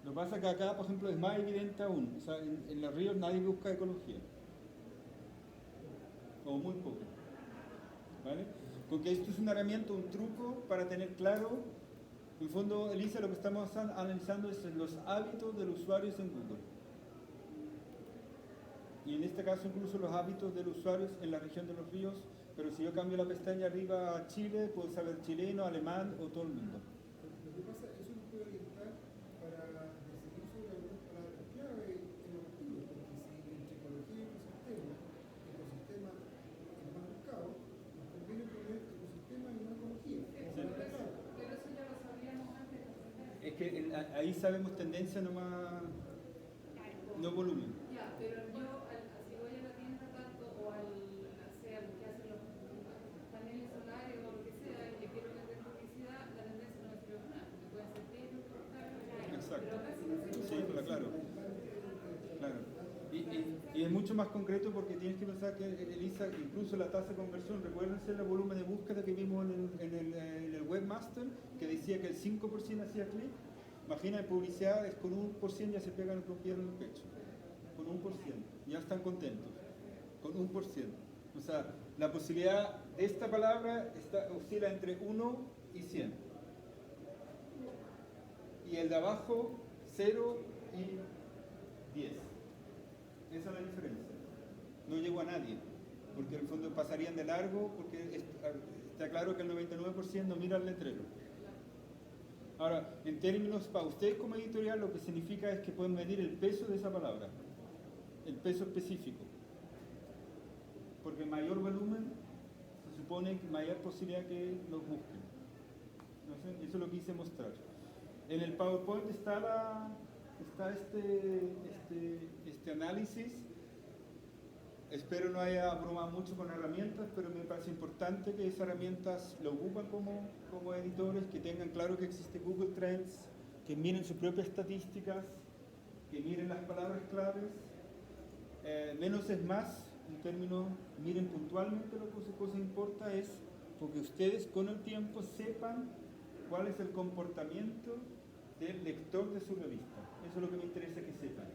Lo que pasa es que acá, por ejemplo, es más evidente aún. O sea, en los ríos nadie busca ecología. O muy poco. ¿Vale? Porque esto es una herramienta, un truco para tener claro. En el fondo, Elisa, lo que estamos analizando es los hábitos de los usuarios en Google. Y en este caso incluso los hábitos de los usuarios en la región de los ríos. Pero si yo cambio la pestaña arriba a Chile, puedo saber chileno, alemán o todo el mundo. Lo que pasa, eso lo puede que ahí sabemos tendencia nomás, no volumen. Ya, pero yo, si voy a la tienda tanto o al que hace los paneles solares o lo que sea, y le quiero vender publicidad, la tendencia no me sirve para nada, porque puede ser bien, Exacto. pero acá sí me sirve. Sí, claro. Claro. Y es mucho más concreto porque tienes que pensar que, Elisa, incluso la tasa de conversión, recuérdense el volumen de búsqueda que vimos en el webmaster, que decía que el 5% hacía clic. Imagina, en publicidad es con 1% ya se pegan los pies en el pecho. Con 1%. Ya están contentos. Con 1%. O sea, la posibilidad de esta palabra oscila entre 1 y 100. Y el de abajo, 0 y 10. Esa es la diferencia. No llegó a nadie, porque en el fondo pasarían de largo, porque está claro que el 99% no mira el letrero. Ahora, en términos, para ustedes como editorial, lo que significa es que pueden medir el peso de esa palabra, el peso específico. Porque mayor volumen, se supone que mayor posibilidad que los busquen. ¿No sé? Eso es lo que quise mostrar. En el PowerPoint está este análisis. Espero no haya abrumado mucho con herramientas, pero me parece importante que esas herramientas lo ocupan como editores, que tengan claro que existe Google Trends, que miren sus propias estadísticas, que miren las palabras claves. Menos es más, en términos, miren puntualmente lo que importa es porque ustedes con el tiempo sepan cuál es el comportamiento del lector de su revista. Eso es lo que me interesa que sepan.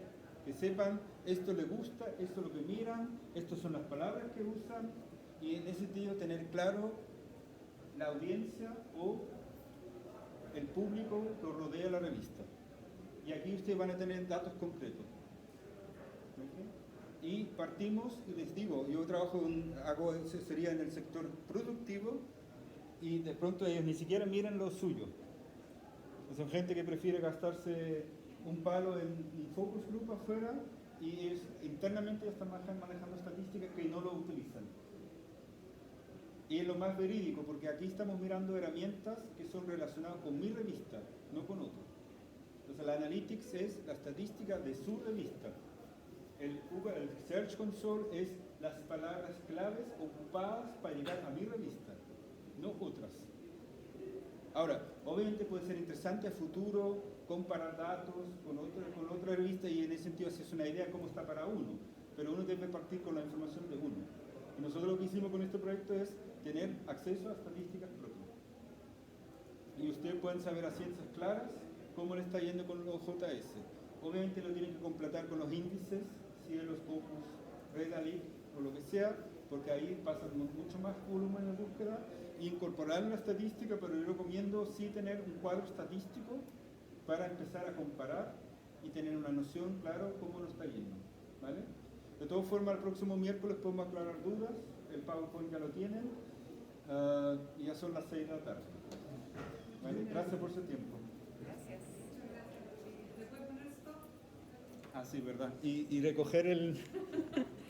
Que sepan, esto les gusta, esto es lo que miran, estas son las palabras que usan, y en ese sentido tener claro la audiencia o el público que rodea la revista. Y aquí ustedes van a tener datos concretos. ¿Okay? Y partimos, y les digo, yo trabajo, hago asesoría en el sector productivo, y de pronto ellos ni siquiera miran lo suyo. Son gente que prefiere gastarse un palo en un focus group afuera y internamente están manejando estadísticas que no lo utilizan. Y es lo más verídico, porque aquí estamos mirando herramientas que son relacionadas con mi revista, no con otro. Entonces la Analytics es la estadística de su revista. El Search Console es las palabras claves ocupadas para llegar a mi revista, no otras. Ahora, obviamente puede ser interesante a futuro comparar datos con otra revista y en ese sentido hacerse una idea de cómo está para uno, pero uno debe partir con la información de uno. Y nosotros lo que hicimos con este proyecto es tener acceso a estadísticas propias. Y ustedes pueden saber a ciencias claras cómo le está yendo con los JS. Obviamente lo tienen que completar con los índices, Cielos, Scopus, Redalytics o lo que sea, porque ahí pasa mucho más volumen de búsqueda, incorporar la estadística, pero yo recomiendo sí tener un cuadro estadístico para empezar a comparar y tener una noción, claro, cómo nos está yendo, ¿vale? De todas formas, el próximo miércoles podemos aclarar dudas, el PowerPoint ya lo tienen, y ya son las 6 de la tarde. ¿Vale? Gracias por su tiempo. Gracias. ¿Le puede poner stop? Ah, sí, verdad. Y recoger el...